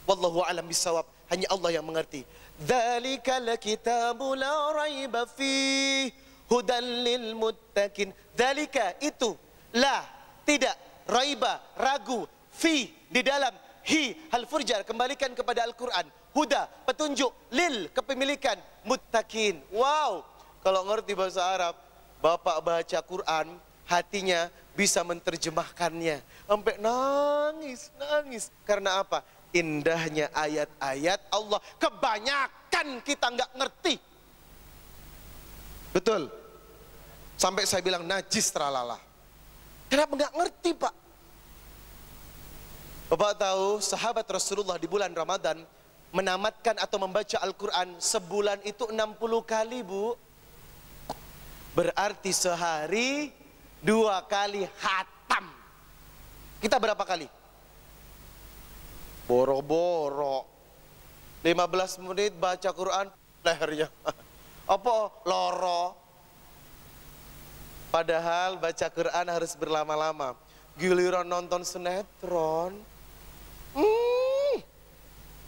Wallahu alam bisawab. Hanya Allah yang mengerti. Dzalikal kitabu la raiba fih hudan lil muttaqin. Dzalika itu, la tidak, raiba ragu, fi di dalam, hi hal furjar kembalikan kepada Al-Qur'an, huda petunjuk, lil kepemilikan, muttaqin. Wow, kalau ngerti bahasa Arab, Bapak baca Quran, hatinya bisa menerjemahkannya sampai nangis. Karena apa? Indahnya ayat-ayat Allah. Kebanyakan kita nggak ngerti. Betul. Sampai saya bilang najis tralala. Kenapa nggak ngerti, Pak? Bapak tahu sahabat Rasulullah di bulan Ramadan menamatkan atau membaca Al-Quran sebulan itu 60 kali, Bu. Berarti sehari 2 kali khatam. Kita berapa kali? Boro-boro 15 menit baca Quran, lehernya apa? Loro. Padahal baca Quran harus berlama-lama. Giliran nonton sinetron 1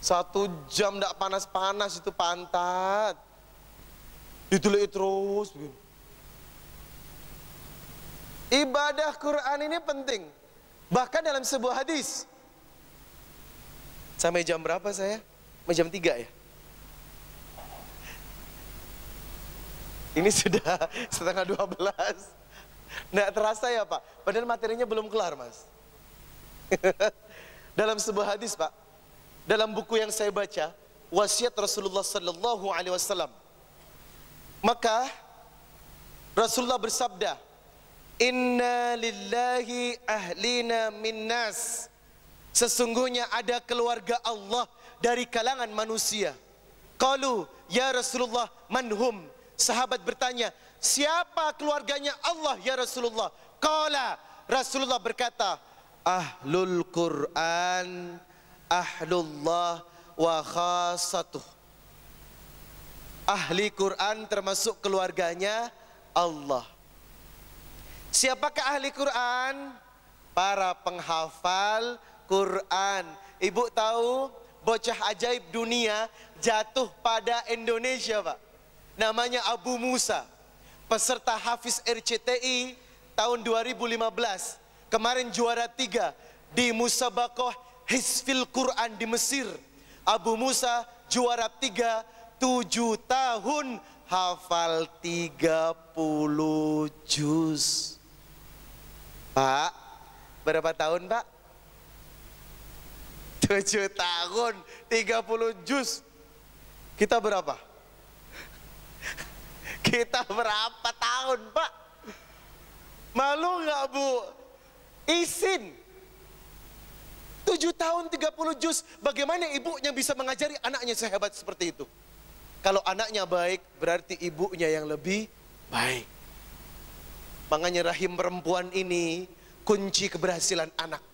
jam tidak panas-panas itu pantat ditulis terus begini. Ibadah Quran ini penting. Bahkan dalam sebuah hadis, sampai jam berapa saya? Sampai jam 3 ya? Ini sudah setengah 12. Nggak terasa ya Pak? Padahal materinya belum kelar Mas. Dalam sebuah hadis Pak, dalam buku yang saya baca, wasiat Rasulullah Sallallahu Alaihi Wasallam. Maka Rasulullah bersabda, Inna lillahi ahlina minnas. Sesungguhnya ada keluarga Allah dari kalangan manusia. Qalu ya Rasulullah manhum. Sahabat bertanya, siapa keluarganya Allah ya Rasulullah? Qala, Rasulullah berkata, ahlul Quran, ahlullah wa khasatuh. Ahli Quran termasuk keluarganya Allah. Siapakah ahli Quran? Para penghafal Quran. Ibu tahu bocah ajaib dunia jatuh pada Indonesia Pak. Namanya Abu Musa, peserta Hafiz RCTI tahun 2015. Kemarin juara 3 di Musabaqah Hizfil Quran di Mesir. Abu Musa juara 3, 7 tahun hafal 30 juz. Pak, berapa tahun Pak? 7 tahun 30 juz. Kita berapa? Kita berapa tahun Pak? Malu nggak Bu? Izin 7 tahun 30 juz. Bagaimana ibunya bisa mengajari anaknya sehebat seperti itu? Kalau anaknya baik, berarti ibunya yang lebih baik. Makanya rahim perempuan ini kunci keberhasilan anak.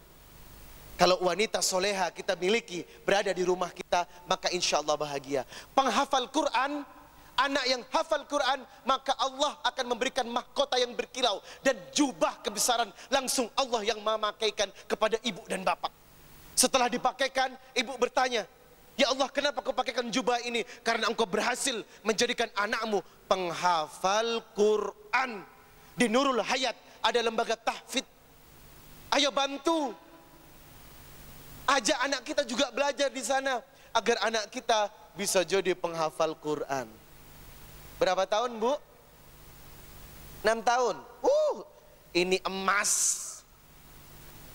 Kalau wanita soleha kita miliki berada di rumah kita, maka insya Allah bahagia. Penghafal Quran, anak yang hafal Quran, maka Allah akan memberikan mahkota yang berkilau dan jubah kebesaran langsung Allah yang memakaikan kepada ibu dan bapak. Setelah dipakaikan, ibu bertanya, ya Allah kenapa kau pakaikan jubah ini? Karena engkau berhasil menjadikan anakmu penghafal Quran. Di Nurul Hayat ada lembaga tahfidz. Ayo bantu. Ajak anak kita juga belajar di sana agar anak kita bisa jadi penghafal Quran. Berapa tahun Bu? 6 tahun. Ini emas.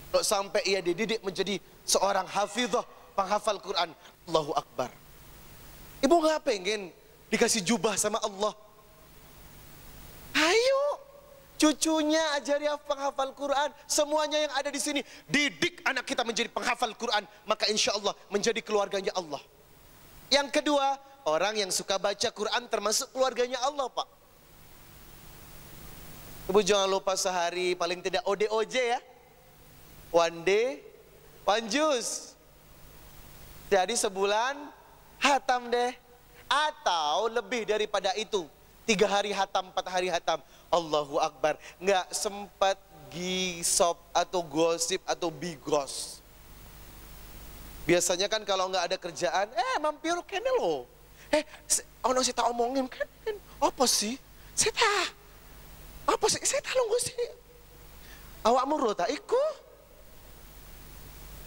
Kalau sampai ia dididik menjadi seorang hafizah, penghafal Quran. Allahu Akbar. Ibu nggak pengen dikasih jubah sama Allah? Ayo, cucunya ajari penghafal Quran. Semuanya yang ada di sini, didik anak kita menjadi penghafal Quran, maka insya Allah menjadi keluarganya Allah. Yang kedua, orang yang suka baca Quran termasuk keluarganya Allah Pak. Ibu jangan lupa sehari paling tidak ODOJ ya. One day, one juz. Jadi sebulan hatam deh. Atau lebih daripada itu. 3 hari hatam, 4 hari hatam. Allahu Akbar. Nggak sempat gisop atau gosip atau bigos. Biasanya kan kalau nggak ada kerjaan, mampir kene lo. Ono sih tak omongin kan? Apa sih? Apa sih? Saya tak nunggu sih. Awakmu ro tak iku?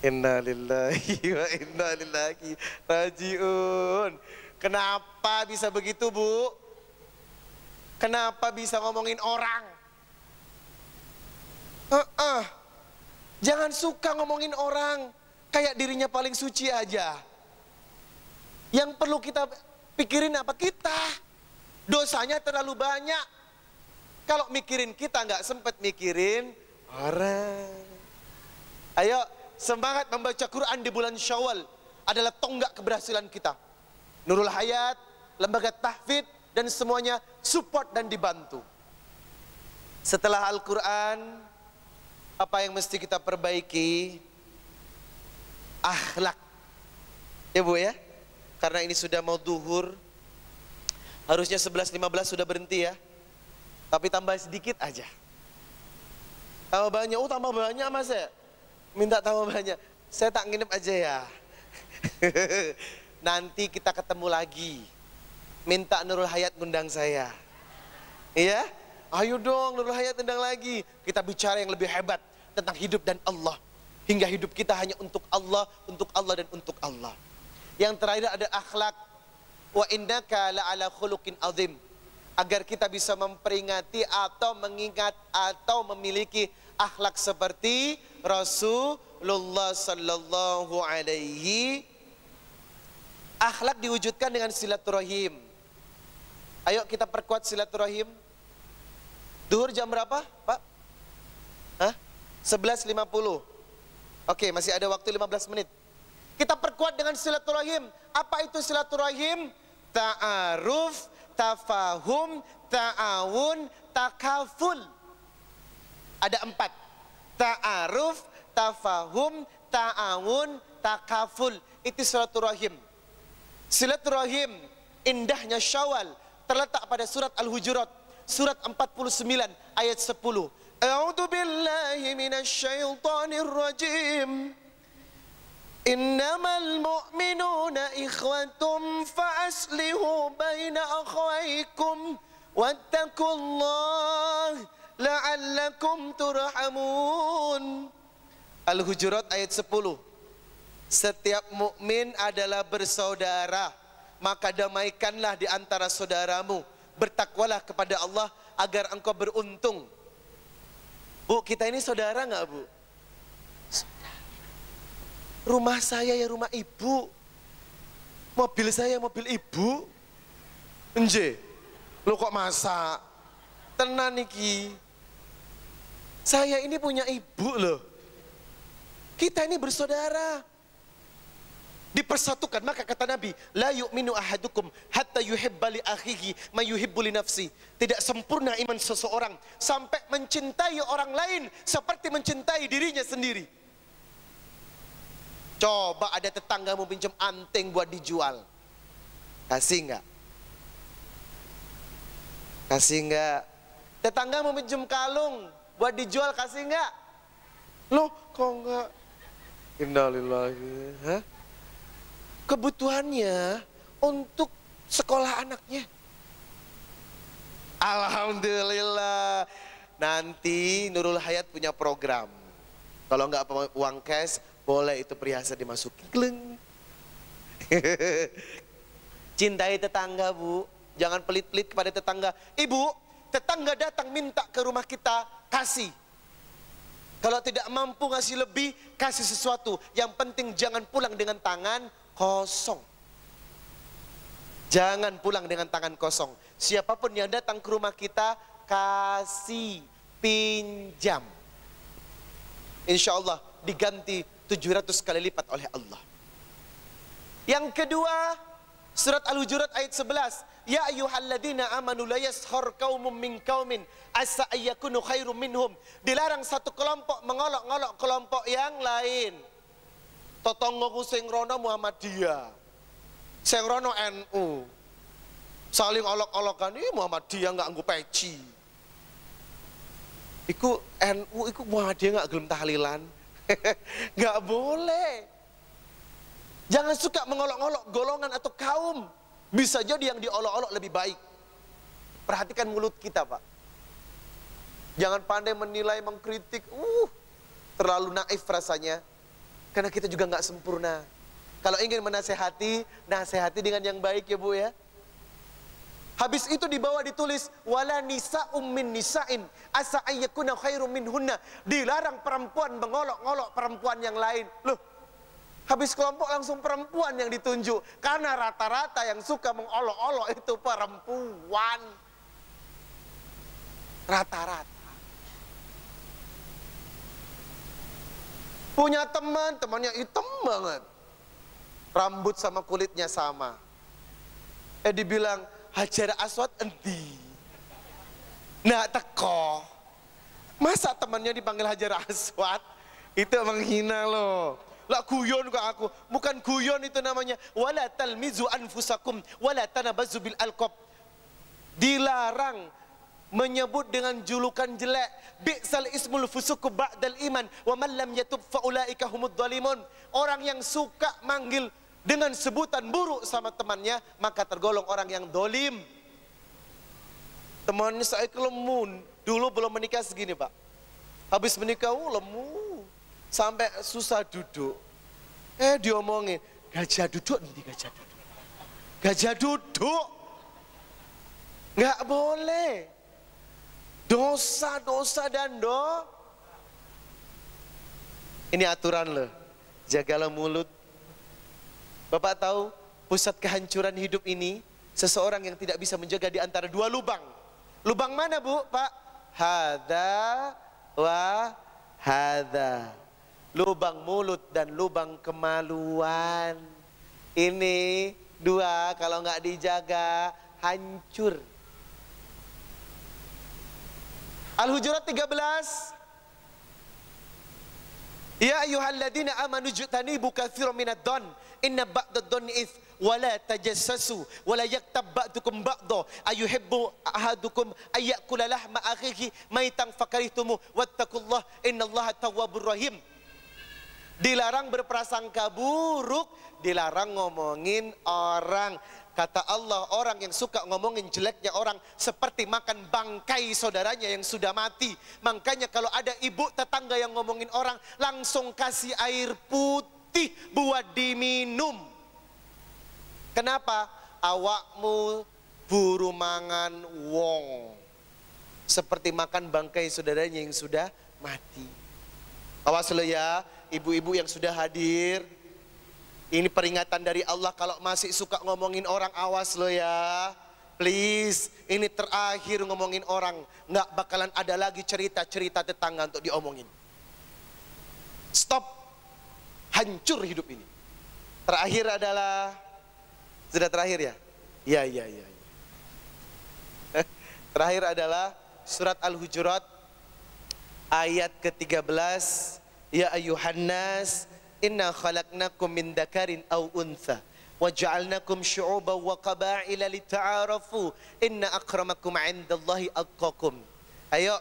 Inna lillahi wa inna ilaihi rajiun. Kenapa bisa begitu, Bu? Kenapa bisa ngomongin orang? Jangan suka ngomongin orang kayak dirinya paling suci aja. Yang perlu kita pikirin apa? Kita. Dosanya terlalu banyak. Kalau mikirin kita nggak sempet mikirin orang. Ayo semangat membaca Quran di bulan Syawal adalah tonggak keberhasilan kita. Nurul Hayat, lembaga tahfidz dan semuanya support dan dibantu. Setelah Al-Quran, apa yang mesti kita perbaiki? Akhlak. Ya Bu ya, karena ini sudah mau duhur, harusnya 11.15 sudah berhenti ya. Tapi tambah sedikit aja. Tambah banyak, tambah banyak Mas ya. Minta tambah banyak. Saya tak nginep aja ya. Nanti kita ketemu lagi. Minta Nurul Hayat ngundang saya. Iya? Ayo dong Nurul Hayat undang lagi. Kita bicara yang lebih hebat tentang hidup dan Allah. Hingga hidup kita hanya untuk Allah dan untuk Allah. Yang terakhir ada akhlak. Wa innaka la'ala khuluqin azim. Agar kita bisa memperingati atau mengingat atau memiliki akhlak seperti Rasulullah sallallahu alaihi. Akhlak diwujudkan dengan silaturahim. Ayo kita perkuat silaturahim. Duhur jam berapa, Pak? 11.50. Oke, masih ada waktu 15 menit. Kita perkuat dengan silaturahim. Apa itu silaturahim? Ta'aruf, tafahum, ta'awun, takaful. Ada 4. Ta'aruf, tafahum, ta'awun, takaful. Itu silaturahim. Silaturahim, indahnya Syawal, terletak pada surat Al-Hujurat, surat 49 ayat 10. A'udzu billahi minasyaitonir rajim. Innamal mu'minuna ikhwatum fa'aslihu baina akhwaykum wattaqullaha la'allakum turhamun. Al-Hujurat ayat 10. Setiap mukmin adalah bersaudara, maka damaikanlah di antara saudaramu. Bertakwalah kepada Allah agar engkau beruntung. Bu, kita ini saudara nggak Bu? Rumah saya ya rumah ibu, mobil saya mobil ibu. Nje, lo kok masak? Tenan niki. Saya ini punya ibu loh. Kita ini bersaudara. Dipersatukan, maka kata Nabi, la yu'minu ahadukum hatta yuhibba li akhihi ma yuhibbu li nafsi. Tidak sempurna iman seseorang sampai mencintai orang lain seperti mencintai dirinya sendiri. Coba ada tetanggamu pinjam anting buat dijual, kasih enggak? Kasih enggak? Tetanggamu pinjam kalung buat dijual, kasih enggak? Loh, kok enggak? Innalillahi. Hah? Kebutuhannya untuk sekolah anaknya. Alhamdulillah. Nanti Nurul Hayat punya program. Kalau nggak uang cash, boleh itu perhiasan dimasuki. Kleng. Cintai tetangga Bu. Jangan pelit-pelit kepada tetangga. Ibu, tetangga datang minta ke rumah kita, kasih. Kalau tidak mampu ngasih lebih, kasih sesuatu. Yang penting jangan pulang dengan tangan kosong. Jangan pulang dengan tangan kosong. Siapapun yang datang ke rumah kita, kasih, pinjam. Insya Allah diganti 700 kali lipat oleh Allah. Yang kedua, surat Al-Hujurat ayat 11. Ya ayyuhalladzina amanu la yaskhar qaumum min qaumin asa ayyakunu khairum minhum. Dilarang satu kelompok mengolok-olok kelompok yang lain. Totonggoku sing rono Muhammadiyah, sing rono NU, saling olok-olokan, Muhammadiyah nggak nggo peci. Iku NU, iku Muhammadiyah nggak gelem tahlilan. Nggak boleh. Jangan suka mengolok-olok golongan atau kaum. Bisa jadi yang diolok-olok lebih baik. Perhatikan mulut kita, Pak. Jangan pandai menilai, mengkritik. Terlalu naif rasanya. Karena kita juga nggak sempurna. Kalau ingin menasehati, nasehati dengan yang baik ya Bu ya. Habis itu di bawah ditulis wala nisa'um min nisa'in asa ayyakuna khairum minhunna. Dilarang perempuan mengolok-olok perempuan yang lain. Loh, habis kelompok langsung perempuan yang ditunjuk. Karena rata-rata yang suka mengolok-olok itu perempuan. Rata-rata. Punya teman, temannya hitam banget. Rambut sama kulitnya sama. Dibilang, Hajar Aswad endi. Nah teko. Masa temannya dipanggil Hajar Aswad? Itu menghina loh. Lah guyon ke aku. Bukan guyon itu namanya. Wala talmizu anfusakum wala tanabazu bil alqab. Dilarang menyebut dengan julukan jelek. Bi'sal ismul fusuku ba'dal iman wa man lam yatub faulaika humud dhalimun. Orang yang suka manggil dengan sebutan buruk sama temannya, maka tergolong orang yang dolim. Temannya saya lemu, dulu belum menikah segini Pak. Habis menikah lemu, sampai susah duduk. Diomongin, gajah duduk nanti gajah duduk. Gajah duduk, nggak boleh. Dosa dan ini aturan loh. Jagalah mulut. Bapak tahu pusat kehancuran hidup ini seseorang yang tidak bisa menjaga di antara dua lubang. Lubang mana Bu, Pak? Hada wa hada. Lubang mulut dan lubang kemaluan. Ini dua kalau nggak dijaga hancur. Al-Hujurat 13. Ya ayyuhalladzina amanu jtanibu katsiran minad don. Inna ba'dad dhanni its wala tajassasu wala yaktab ba'dukum ba'dha ayuhibbu ahadukum ayyakula lahma akhihi maitan fakarihtumu wattaqullaha innallaha tawwabur rahim. Dilarang berprasangka buruk, dilarang ngomongin orang. Kata Allah, orang yang suka ngomongin jeleknya orang seperti makan bangkai saudaranya yang sudah mati. Makanya kalau ada ibu tetangga yang ngomongin orang, langsung kasih air putih buat diminum. Kenapa? Awakmu buru mangan wong. Seperti makan bangkai saudaranya yang sudah mati. Awas lo ya, ibu-ibu yang sudah hadir. Ini peringatan dari Allah, kalau masih suka ngomongin orang, awas lo ya. Please, ini terakhir ngomongin orang. Nggak bakalan ada lagi cerita-cerita tetangga untuk diomongin. Stop. Hancur hidup ini. Terakhir adalah, sudah terakhir ya? Iya. Terakhir adalah surat Al-Hujurat ayat ke-13. Ya ayuhan nas, inna khalaqnakum min dzakarin aw untha wa ja'alnakum syu'uban wa qaba'ila lita'arafu inna akramakum 'indallahi atqakum. Ayo,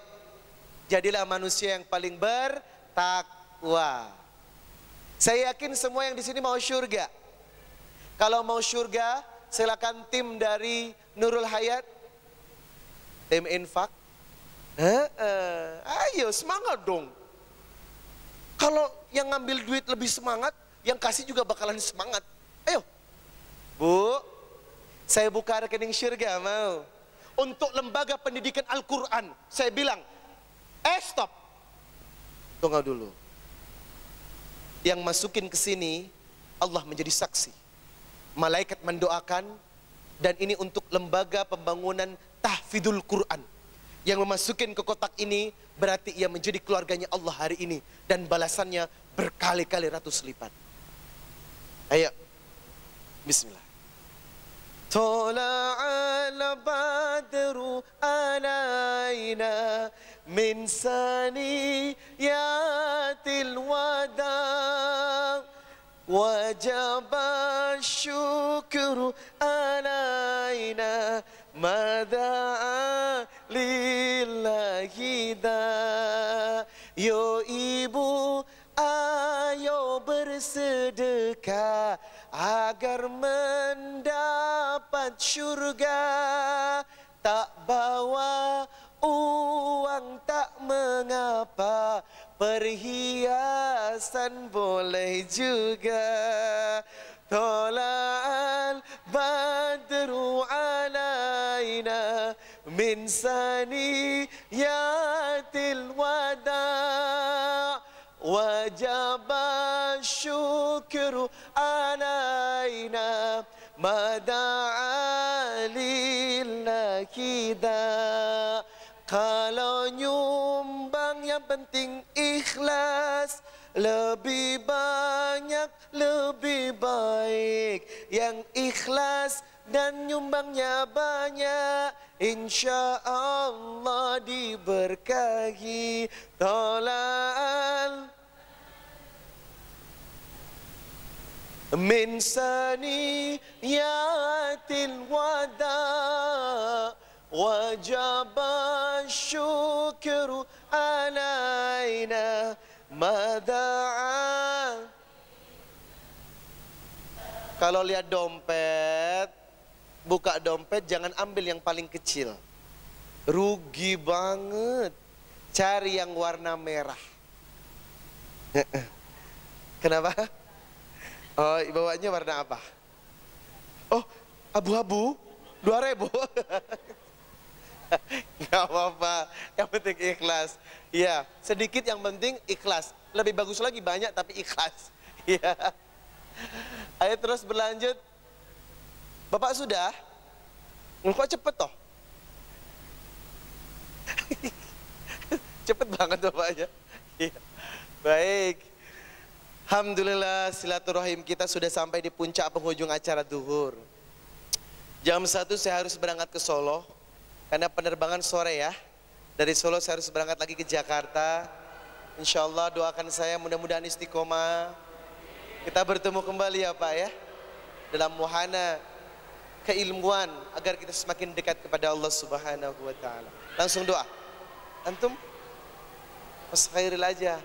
jadilah manusia yang paling bertakwa. Saya yakin semua yang di sini mau surga. Kalau mau surga, silakan tim dari Nurul Hayat, tim infak. Ayo semangat dong. Kalau yang ngambil duit lebih semangat, yang kasih juga bakalan semangat. Ayo, Bu, saya buka rekening surga mau. Untuk lembaga pendidikan Al-Quran, saya bilang, stop. Tunggu dulu. Yang masukin ke sini, Allah menjadi saksi. Malaikat mendoakan, dan ini untuk lembaga pembangunan tahfidul Quran. Yang memasukin ke kotak ini berarti ia menjadi keluarganya Allah hari ini, dan balasannya berkali-kali ratus lipat. Ayo, bismillah. Tala'al badru alaina min saniyatil wada wajaba syukru alaina alaina madza'a lillahi da. Yo ibu, ayo bersedekah agar mendapat syurga. Tak bawa uang tak mengapa, perhiasan boleh juga. Tola'al badru alaina min saniyatil wada' wajaba syukru alaina mada'a lillahi da. Kalau nyumbang yang penting ikhlas, lebih banyak lebih baik. Yang ikhlas dan nyumbangnya banyak, insya Allah diberkahi. Tola'al min saniyatil wada' wajaba syukru alaina mada'a. Kalau lihat dompet, buka dompet jangan ambil yang paling kecil, rugi banget. Cari yang warna merah. Kenapa? Oh, bawanya warna apa? Oh, abu-abu, 2.000. Gak apa-apa, yang penting ikhlas. Ya, sedikit yang penting ikhlas. Lebih bagus lagi banyak tapi ikhlas. Ya. Ayo terus berlanjut. Bapak sudah? Kok cepet toh? Cepet banget bapaknya. Ya. Baik. Alhamdulillah silaturahim kita sudah sampai di puncak penghujung acara duhur. Jam 1 saya harus berangkat ke Solo karena penerbangan sore ya. Dari Solo saya harus berangkat lagi ke Jakarta. Insya Allah doakan saya mudah-mudahan istiqomah. Kita bertemu kembali ya Pak ya, dalam wahana keilmuan agar kita semakin dekat kepada Allah Subhanahu wa Ta'ala. Langsung doa. Antum? Mas Khairil aja,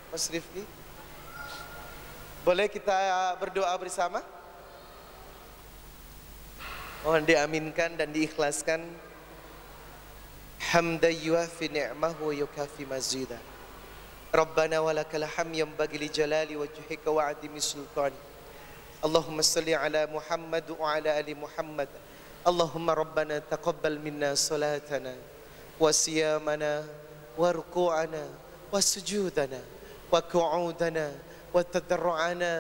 Mas Rifki. Boleh kita berdoa bersama? Mohon diaminkan dan diikhlaskan. Hamdan yuafi ni'mahu wa yukafi mazidah. Rabbana walakal hamd yanbaghi li jalali wajhika wa 'azimi sultani. Allahumma salli ala Muhammad wa ala ali Muhammad. Allahumma rabbana taqabbal minna salatana wa siyamana wa ruku'ana wa sujudana wa qu'udana وتضرعنا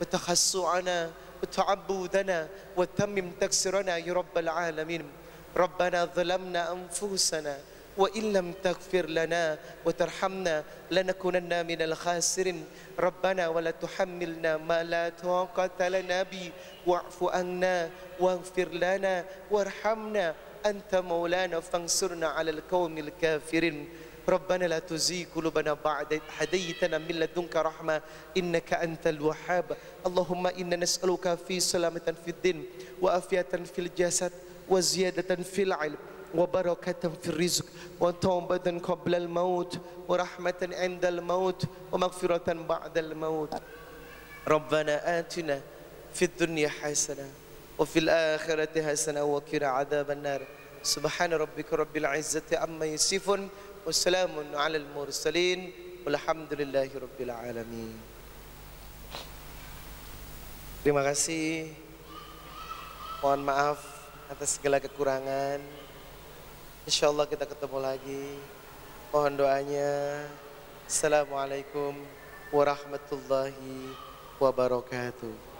وتخشعنا وتعبدنا وتمم تكسرنا يا رب العالمين. ربنا ظلمنا أنفسنا وإن لم تغفر لنا وترحمنا لنكونن من الخاسرين. ربنا ولا تحملنا ما لا طاقة لنا به واعف عنا واغفر لنا وارحمنا أنت مولانا فانصرنا على القوم الكافرين. ربنا لا تزغ قلوبنا بعد إذ هديتنا من لدنك رحمة إنك أنت الوهاب. اللهم إنا نسألك في سلامة في الدين وعافية في الجسد وزيادة في العلم وبركة في الرزق وتوبة قبل الموت ورحمة عند الموت ومغفرة بعد الموت. ربنا آتنا في الدنيا حسنة وفي الآخرة حسنة وقنا عذاب النار. سبحان ربك رب العزة عما يصفون wassalamun alal mursalin walhamdulillahi rabbil alamin. Terima kasih. Mohon maaf atas segala kekurangan. Insyaallah kita ketemu lagi. Mohon doanya. Assalamualaikum warahmatullahi wabarakatuh.